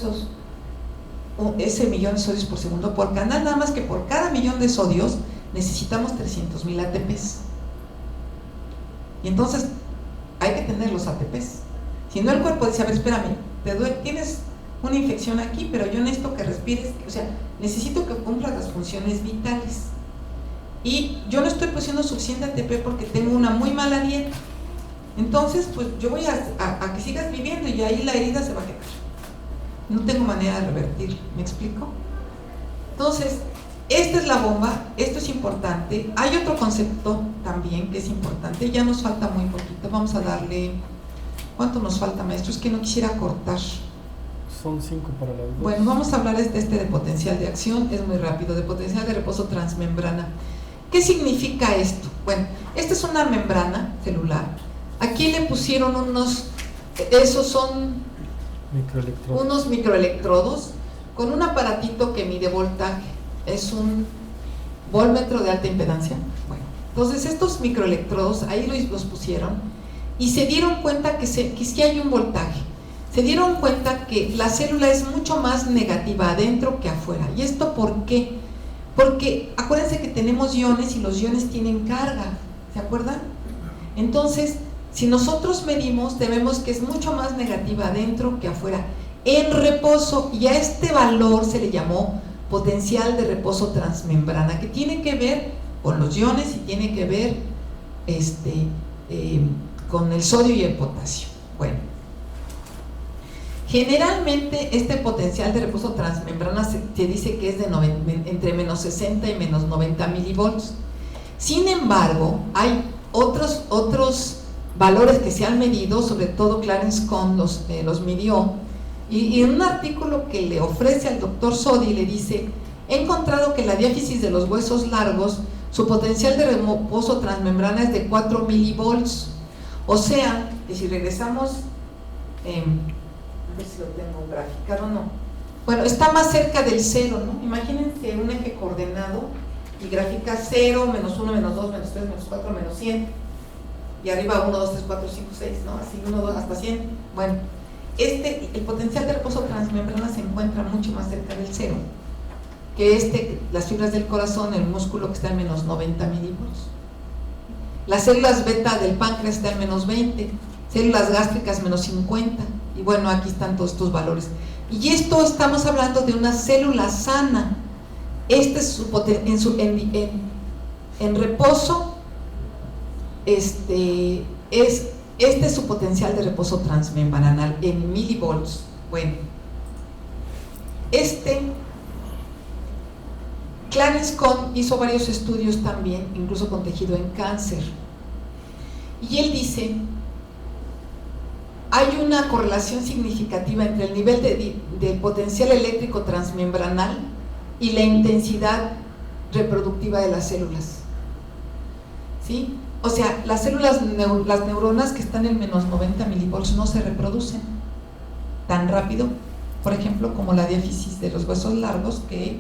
ese millón de sodios por segundo por canal, nada más que por cada millón de sodios necesitamos 300.000 ATPs. Y entonces hay que tener los ATPs. Si no, el cuerpo dice, a ver, espérame, tienes una infección aquí, pero yo necesito que respires, o sea, necesito que cumplas las funciones vitales. Y yo no estoy produciendo suficiente ATP porque tengo una muy mala dieta. Entonces, pues yo voy a que sigas viviendo y ahí la herida se va a quedar. No tengo manera de revertirlo, ¿me explico? Entonces, esta es la bomba, esto es importante. Hay otro concepto también que es importante, ya nos falta muy poquito, vamos a darle... ¿Cuánto nos falta, maestro? Es que no quisiera cortar. Son 5 para las 2. Bueno, vamos a hablar de potencial de acción, es muy rápido, de potencial de reposo transmembrana. ¿Qué significa esto? Bueno, esta es una membrana celular. Aquí le pusieron esos son unos microelectrodos con un aparatito que mide voltaje. Es un voltmetro de alta impedancia. Bueno, entonces estos microelectrodos ahí los pusieron y se dieron cuenta que sí hay un voltaje. Se dieron cuenta que la célula es mucho más negativa adentro que afuera. ¿Y esto por qué? Porque acuérdense que tenemos iones y los iones tienen carga, ¿se acuerdan? Entonces, si nosotros medimos, vemos que es mucho más negativa adentro que afuera en reposo, y a este valor se le llamó potencial de reposo transmembrana, que tiene que ver con los iones y tiene que ver con el sodio y el potasio. Bueno, generalmente este potencial de reposo transmembrana se dice que es entre menos 60 y menos 90 milivolts. Sin embargo, hay otros valores que se han medido, sobre todo Clarence Cohn los midió, y en un artículo que le ofrece al doctor Sodi le dice: he encontrado que la diáfisis de los huesos largos, su potencial de reposo transmembrana es de 4 milivolts. O sea, que si regresamos, a ver si lo tengo graficado o no. Bueno, está más cerca del cero, ¿no? Imagínense un eje coordenado y grafica 0, menos 1, menos 2, menos 3, menos 4, menos 100. Y arriba 1, 2, 3, 4, 5, 6, ¿no? Así 1, 2, hasta 100. Bueno, el potencial de reposo transmembrana se encuentra mucho más cerca del cero que las fibras del corazón, el músculo, que está en menos 90 milivolts. Las células beta del páncreas están en menos 20, células gástricas menos 50, y bueno, aquí están todos estos valores. Y esto estamos hablando de una célula sana. Este es en reposo, este es su potencial de reposo transmembranal en milivolts. Bueno, Clarence Cohn hizo varios estudios también, incluso con tejido en cáncer, y él dice: hay una correlación significativa entre el nivel de potencial eléctrico transmembranal y la intensidad reproductiva de las células, ¿sí? O sea, las neuronas que están en menos 90 milivolts no se reproducen tan rápido, por ejemplo, como la diáfisis de los huesos largos, que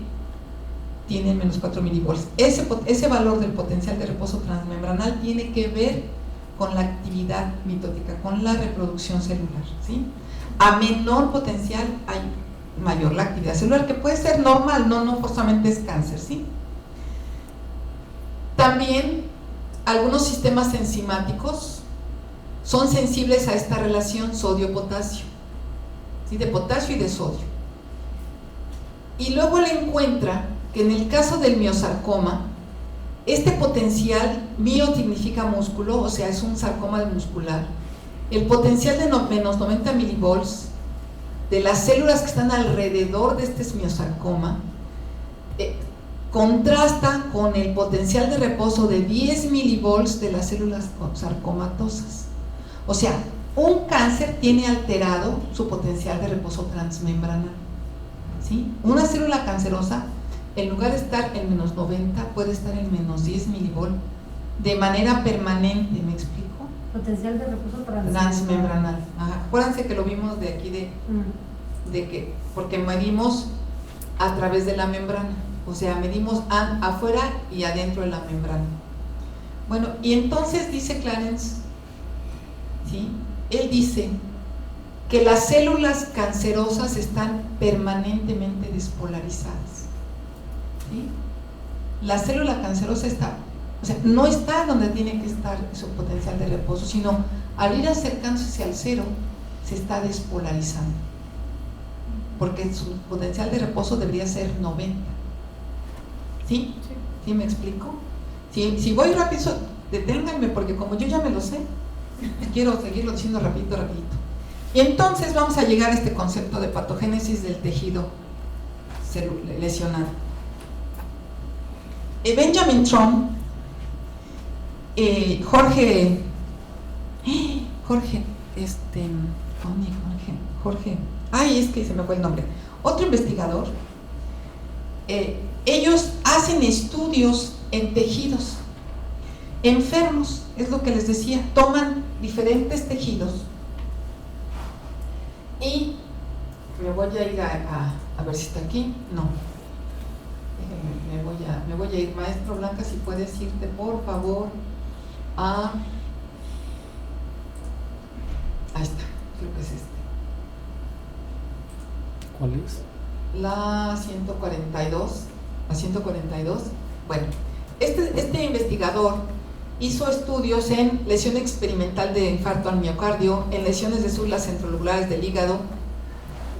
tienen menos 4 milivolts. Ese valor del potencial de reposo transmembranal tiene que ver con la actividad mitótica, con la reproducción celular, ¿sí? A menor potencial hay mayor la actividad celular, que puede ser normal, no forzosamente es cáncer, ¿sí? También algunos sistemas enzimáticos son sensibles a esta relación sodio-potasio, ¿sí? De potasio y de sodio. Y luego él encuentra que en el caso del miosarcoma, este potencial, mio significa músculo, o sea, es un sarcoma muscular, el potencial de menos 90 milivolts de las células que están alrededor de este miosarcoma contrasta con el potencial de reposo de 10 milivolts de las células sarcomatosas. O sea, un cáncer tiene alterado su potencial de reposo transmembranal, ¿sí? Una célula cancerosa, en lugar de estar en menos 90, puede estar en menos 10 milivolts de manera permanente, ¿me explico? Potencial de reposo Transmembranal. Ajá. Acuérdense que lo vimos de aquí de que, porque medimos a través de la membrana, o sea, medimos afuera y adentro de la membrana. Bueno, y entonces dice Clarence, ¿sí? Él dice que las células cancerosas están permanentemente despolarizadas, ¿sí? La célula cancerosa está, o sea, no está donde tiene que estar su potencial de reposo, sino al ir acercándose al cero, se está despolarizando, porque su potencial de reposo debería ser 90. ¿Sí? ¿Sí me explico? Si voy rápido, deténganme, porque como yo ya me lo sé, quiero seguirlo diciendo rapidito. Y entonces vamos a llegar a este concepto de patogénesis del tejido lesionado. Benjamin Trump, Jorge, ay, es que se me fue el nombre, otro investigador, ellos hacen estudios en tejidos enfermos, es lo que les decía, toman diferentes tejidos y me voy a ir a ver si está aquí, no, me voy a ir, maestro Blanca, si puedes irte por favor ahí está, creo que es este. ¿Cuál es? La 142. Bueno, este investigador hizo estudios en lesión experimental de infarto al miocardio, en lesiones de células centrolobulares del hígado,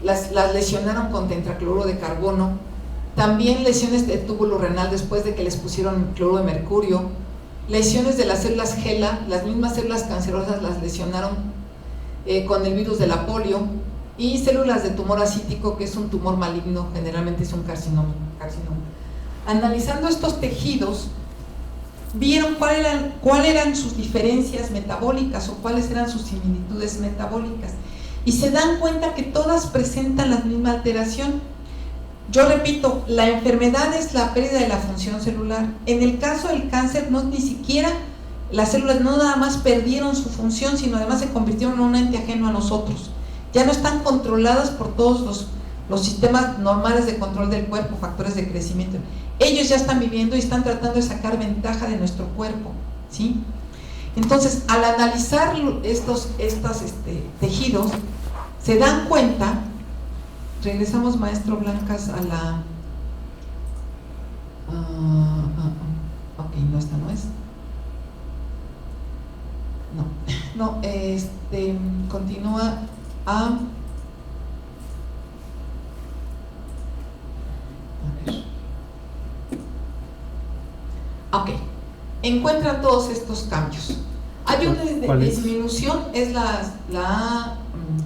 las lesionaron con tetracloruro de carbono, también lesiones de túbulo renal después de que les pusieron cloruro de mercurio, lesiones de las células HeLa, las mismas células cancerosas las lesionaron con el virus de la polio, y células de tumor ascítico, que es un tumor maligno, generalmente es un carcinoma. Analizando estos tejidos, vieron cuáles eran sus diferencias metabólicas o cuáles eran sus similitudes metabólicas, y se dan cuenta que todas presentan la misma alteración. Yo repito, la enfermedad es la pérdida de la función celular. En el caso del cáncer, ni siquiera las células no nada más perdieron su función, sino además se convirtieron en un ente ajeno a nosotros. Ya no están controladas por todos los sistemas normales de control del cuerpo, factores de crecimiento. Ellos ya están viviendo y están tratando de sacar ventaja de nuestro cuerpo, ¿sí? Entonces, al analizar estos tejidos, se dan cuenta, regresamos, maestro Blancas, a la... ok, no, esta no es. No, continúa a ver. Ok, encuentran todos estos cambios. Hay una disminución, es la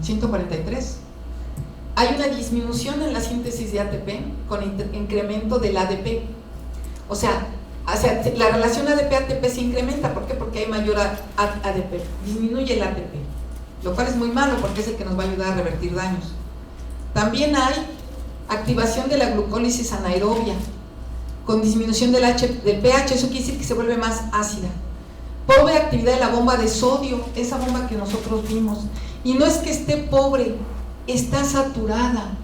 143. Hay una disminución en la síntesis de ATP con incremento del ADP. O sea, la relación ADP-ATP se incrementa. ¿Por qué? Porque hay mayor ADP. Disminuye el ATP, lo cual es muy malo porque es el que nos va a ayudar a revertir daños. También hay activación de la glucólisis anaerobia con disminución del pH, eso quiere decir que se vuelve más ácida. Pobre actividad de la bomba de sodio, esa bomba que nosotros vimos. Y no es que esté pobre, está saturada,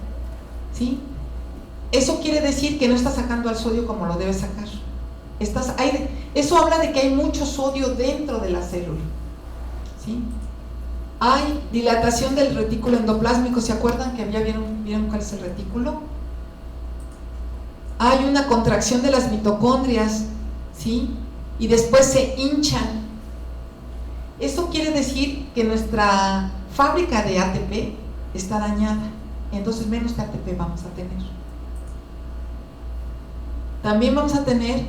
¿sí? Eso quiere decir que no está sacando al sodio como lo debe sacar. Eso habla de que hay mucho sodio dentro de la célula, ¿sí? Hay dilatación del retículo endoplásmico, ¿se acuerdan que vieron cuál es el retículo? Hay una contracción de las mitocondrias, ¿sí? Y después se hinchan. Eso quiere decir que nuestra fábrica de ATP está dañada, entonces menos ATP vamos a tener. También vamos a tener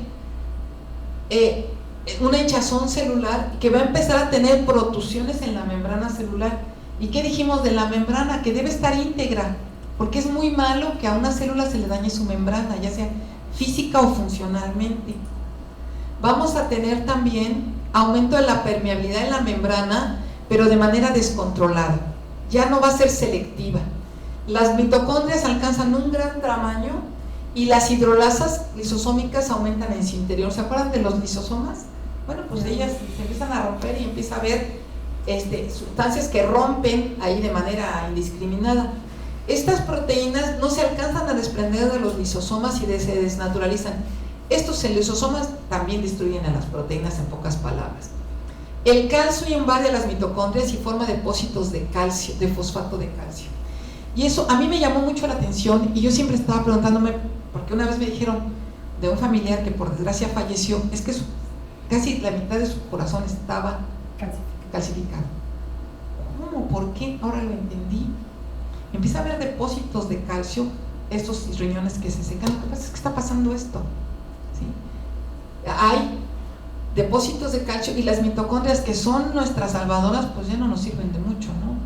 una hinchazón celular que va a empezar a tener protusiones en la membrana celular. ¿Y qué dijimos de la membrana? Que debe estar íntegra, porque es muy malo que a una célula se le dañe su membrana, ya sea física o funcionalmente. Vamos a tener también aumento de la permeabilidad en la membrana, pero de manera descontrolada. Ya no va a ser selectiva. Las mitocondrias alcanzan un gran tamaño y las hidrolasas lisosómicas aumentan en su interior. ¿Se acuerdan de los lisosomas? Bueno, pues ellas se empiezan a romper y empieza a haber sustancias que rompen ahí de manera indiscriminada. Estas proteínas no se alcanzan a desprender de los lisosomas y se desnaturalizan. Estos lisosomas también destruyen a las proteínas, en pocas palabras. El calcio invade las mitocondrias y forma depósitos de calcio, de fosfato de calcio. Y eso a mí me llamó mucho la atención y yo siempre estaba preguntándome, porque una vez me dijeron de un familiar que por desgracia falleció, es que casi la mitad de su corazón estaba calcificado. ¿Cómo? ¿Por qué? Ahora lo entendí. Empieza a haber depósitos de calcio, estos riñones que se secan. Lo que pasa es que está pasando esto, ¿sí? Hay depósitos de calcio y las mitocondrias, que son nuestras salvadoras, pues ya no nos sirven de mucho, ¿no?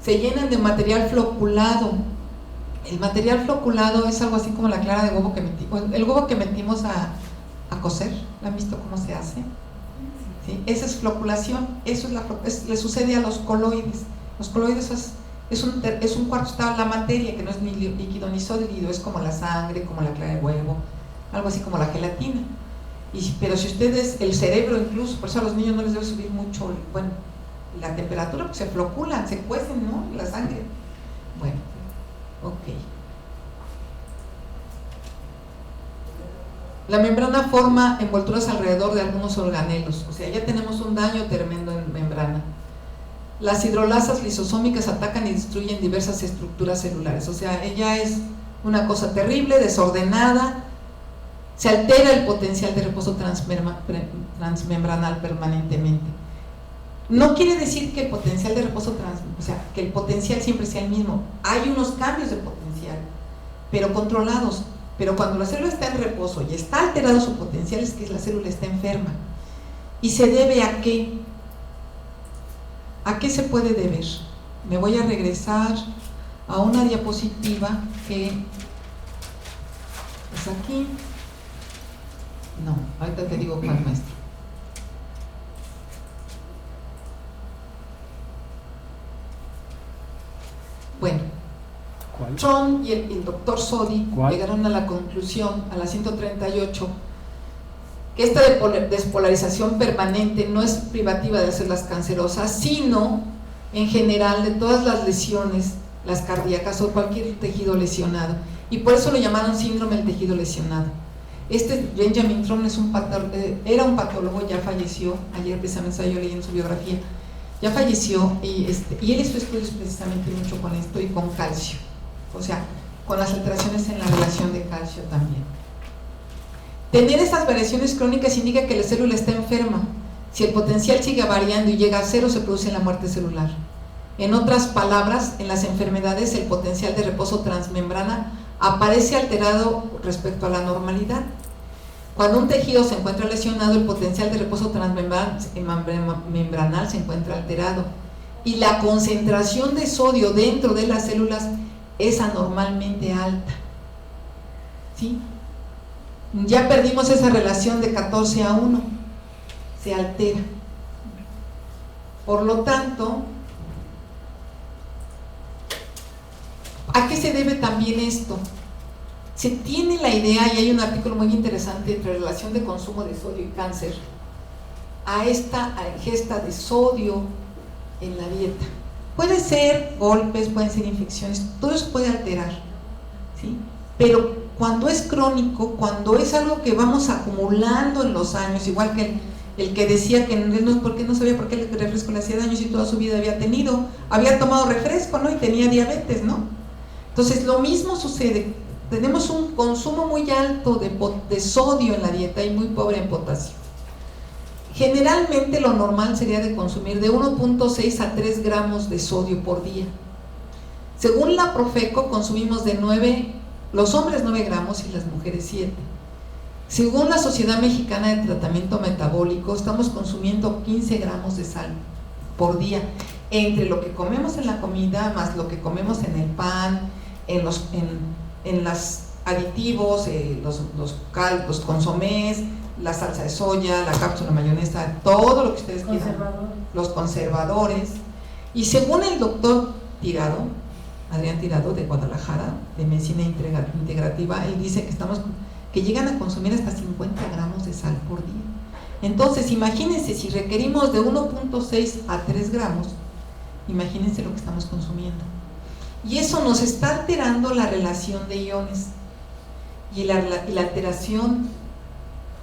Se llenan de material floculado. El material floculado es algo así como la clara de huevo que metimos, el huevo que metimos a cocer. ¿La han visto cómo se hace? ¿Sí? Esa es floculación. Eso le sucede a los coloides. Los coloides es un cuarto estado de la materia, que no es ni líquido ni sólido, es como la sangre, como la clara de huevo, algo así como la gelatina. Pero si ustedes, el cerebro incluso, por eso a los niños no les debe subir mucho, bueno, la temperatura, pues se floculan, se cuecen, ¿no? La sangre. Bueno, ok. La membrana forma envolturas alrededor de algunos organelos, o sea, ya tenemos un daño tremendo en membrana. Las hidrolasas lisosómicas atacan y destruyen diversas estructuras celulares, o sea, ella es una cosa terrible, desordenada, se altera el potencial de reposo transmembranal permanentemente. No quiere decir que el potencial de reposo o sea, que el potencial siempre sea el mismo. Hay unos cambios de potencial, pero controlados. Pero cuando la célula está en reposo y está alterado su potencial, es que la célula está enferma. ¿Y se debe a qué? ¿A qué se puede deber? Me voy a regresar a una diapositiva que es aquí. No, ahorita te digo cuál, maestro. Bueno, ¿cuál? Tron y el doctor Sodi ¿Cuál? llegaron a la conclusión, a la 138, que esta despolarización permanente no es privativa de hacerlas cancerosas, sino en general de todas las lesiones, las cardíacas o cualquier tejido lesionado, y por eso lo llamaron síndrome del tejido lesionado. Benjamin Tron era un patólogo, ya falleció, ayer precisamente estaba yo leyendo su biografía, ya falleció, y él hizo estudios precisamente mucho con esto y con calcio, o sea, con las alteraciones en la relación de calcio también. Tener estas variaciones crónicas indica que la célula está enferma. Si el potencial sigue variando y llega a cero, se produce la muerte celular. En otras palabras, en las enfermedades el potencial de reposo transmembrana aparece alterado respecto a la normalidad. Cuando un tejido se encuentra lesionado, el potencial de reposo transmembranal se encuentra alterado y la concentración de sodio dentro de las células es anormalmente alta, ¿sí? Ya perdimos esa relación de 14:1, se altera. Por lo tanto, ¿A qué se debe también esto? Se tiene la idea, y hay un artículo muy interesante entre relación de consumo de sodio y cáncer, a esta ingesta de sodio en la dieta. Puede ser golpes, pueden ser infecciones, todo eso puede alterar, ¿sí? Pero cuando es crónico, cuando es algo que vamos acumulando en los años, igual que el que decía que porque no sabía por qué el refresco le hacía daño si toda su vida había tomado refresco, ¿no? Y tenía diabetes, ¿no? Entonces lo mismo sucede, tenemos un consumo muy alto de sodio en la dieta y muy pobre en potasio. Generalmente lo normal sería de consumir de 1.6 a 3 gramos de sodio por día. Según la Profeco consumimos los hombres 9 gramos y las mujeres 7. Según la Sociedad Mexicana de Tratamiento Metabólico estamos consumiendo 15 gramos de sal por día, entre lo que comemos en la comida más lo que comemos en el pan, en los aditivos, los consomés, la salsa de soya, la cápsula mayonesa, todo lo que ustedes quieran, los conservadores. Y según el doctor Adrián Tirado de Guadalajara, de Medicina Integrativa, él dice que llegan a consumir hasta 50 gramos de sal por día. Entonces, imagínense, si requerimos de 1.6 a 3 gramos, imagínense lo que estamos consumiendo. Y eso nos está alterando la relación de iones. Y la alteración,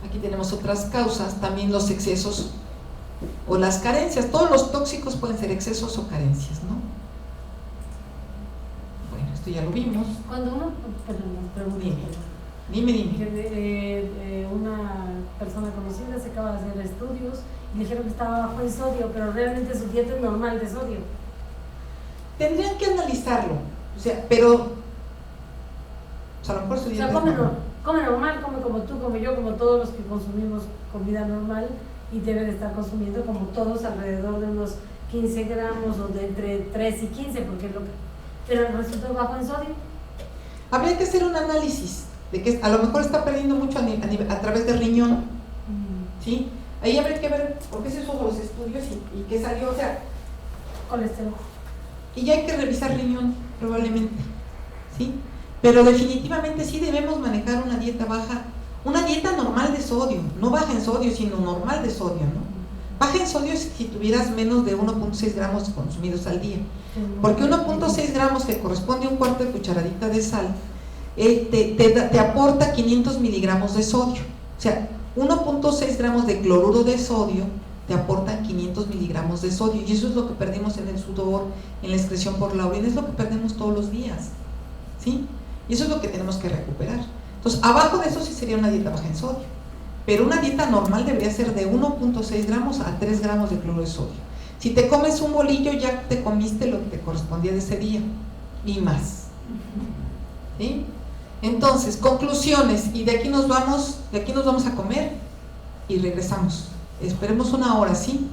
aquí tenemos otras causas, también los excesos o las carencias. Todos los tóxicos pueden ser excesos o carencias, ¿no? Bueno, esto ya lo vimos. Cuando uno, Dime. Que una persona conocida se acaba de hacer estudios y le dijeron que estaba bajo en sodio, pero realmente su dieta es normal de sodio. Tendrían que analizarlo, pero a lo mejor su dieta come normal, come como tú, como yo, como todos los que consumimos comida normal, y debe de estar consumiendo como todos alrededor de unos 15 gramos o de entre 3 y 15, porque es lo que... Pero el resultado bajo en sodio. Habría que hacer un análisis de que a lo mejor está perdiendo mucho a través del riñón, ¿sí? Ahí habría que ver por qué se hizo los estudios y qué salió, colesterol. Y ya hay que revisar riñón, probablemente, ¿sí? Pero definitivamente sí debemos manejar una dieta baja, una dieta normal de sodio, no baja en sodio, sino normal de sodio, ¿no? Baja en sodio es si tuvieras menos de 1.6 gramos consumidos al día, porque 1.6 gramos, que corresponde a un cuarto de cucharadita de sal, te aporta 500 miligramos de sodio. O sea, 1.6 gramos de cloruro de sodio te aportan 500 miligramos de sodio, y eso es lo que perdemos en el sudor, en la excreción por la orina, es lo que perdemos todos los días, ¿sí? Y eso es lo que tenemos que recuperar. Entonces, abajo de eso sí sería una dieta baja en sodio, pero una dieta normal debería ser de 1.6 gramos a 3 gramos de cloruro de sodio. Si te comes un bolillo, ya te comiste lo que te correspondía de ese día, y más, ¿sí? Entonces, conclusiones, y de aquí nos vamos a comer y regresamos. Esperemos una hora, ¿sí?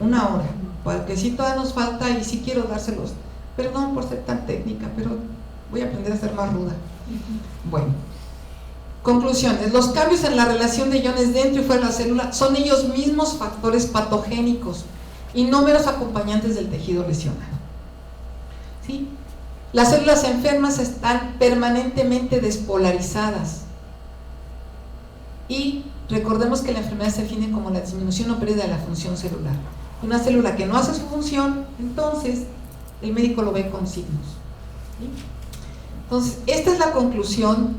Una hora, porque sí todavía nos falta y sí quiero dárselos. Perdón por ser tan técnica, pero voy a aprender a ser más ruda. Bueno, conclusiones. Los cambios en la relación de iones dentro y fuera de la célula son ellos mismos factores patogénicos y no meros acompañantes del tejido lesionado, ¿sí? Las células enfermas están permanentemente despolarizadas y recordemos que la enfermedad se define como la disminución o pérdida de la función celular. Una célula que no hace su función, entonces el médico lo ve con signos, ¿sí? Entonces, esta es la conclusión.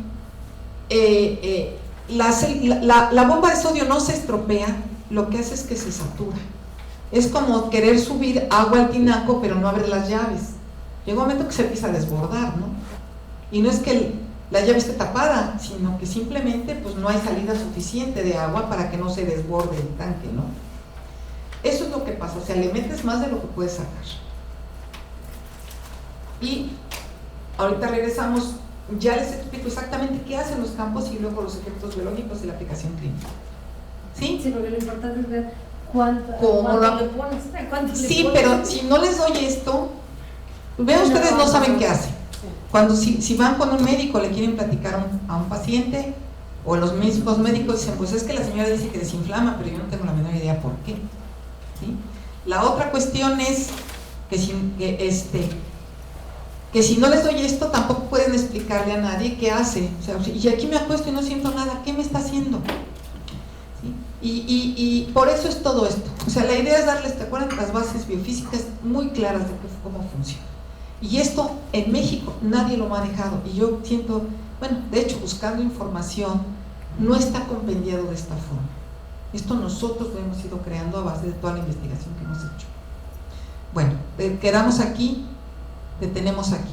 La bomba de sodio no se estropea, lo que hace es que se satura. Es como querer subir agua al tinaco pero no abre las llaves. Llega un momento que se empieza a desbordar, ¿no? Y no es que la llave esté tapada, sino que simplemente pues no hay salida suficiente de agua para que no se desborde el tanque, ¿no? Eso es lo que pasa, o sea, le metes más de lo que puedes sacar. Y ahorita regresamos, ya les explico exactamente qué hacen los campos y luego los efectos biológicos y la aplicación clínica. ¿Sí? Sí, porque lo importante es ver cuánto le pones. Sí, pero si no les doy esto, vean ustedes, no saben qué hacen. Cuando si van con un médico, le quieren platicar a un paciente, o los médicos dicen, pues es que la señora dice que desinflama, pero yo no tengo la menor idea por qué, ¿sí? La otra cuestión es que que si no les doy esto tampoco pueden explicarle a nadie qué hace. O sea, y aquí me acuesto y no siento nada, ¿qué me está haciendo? ¿Sí? Y por eso es todo esto. O sea, la idea es darles, ¿te acuerdan? Las bases biofísicas muy claras de cómo funciona. Y esto en México nadie lo ha manejado. Y yo siento, bueno, de hecho, buscando información, no está compendiado de esta forma. Esto nosotros lo hemos ido creando a base de toda la investigación que hemos hecho. Bueno, quedamos aquí, detenemos aquí.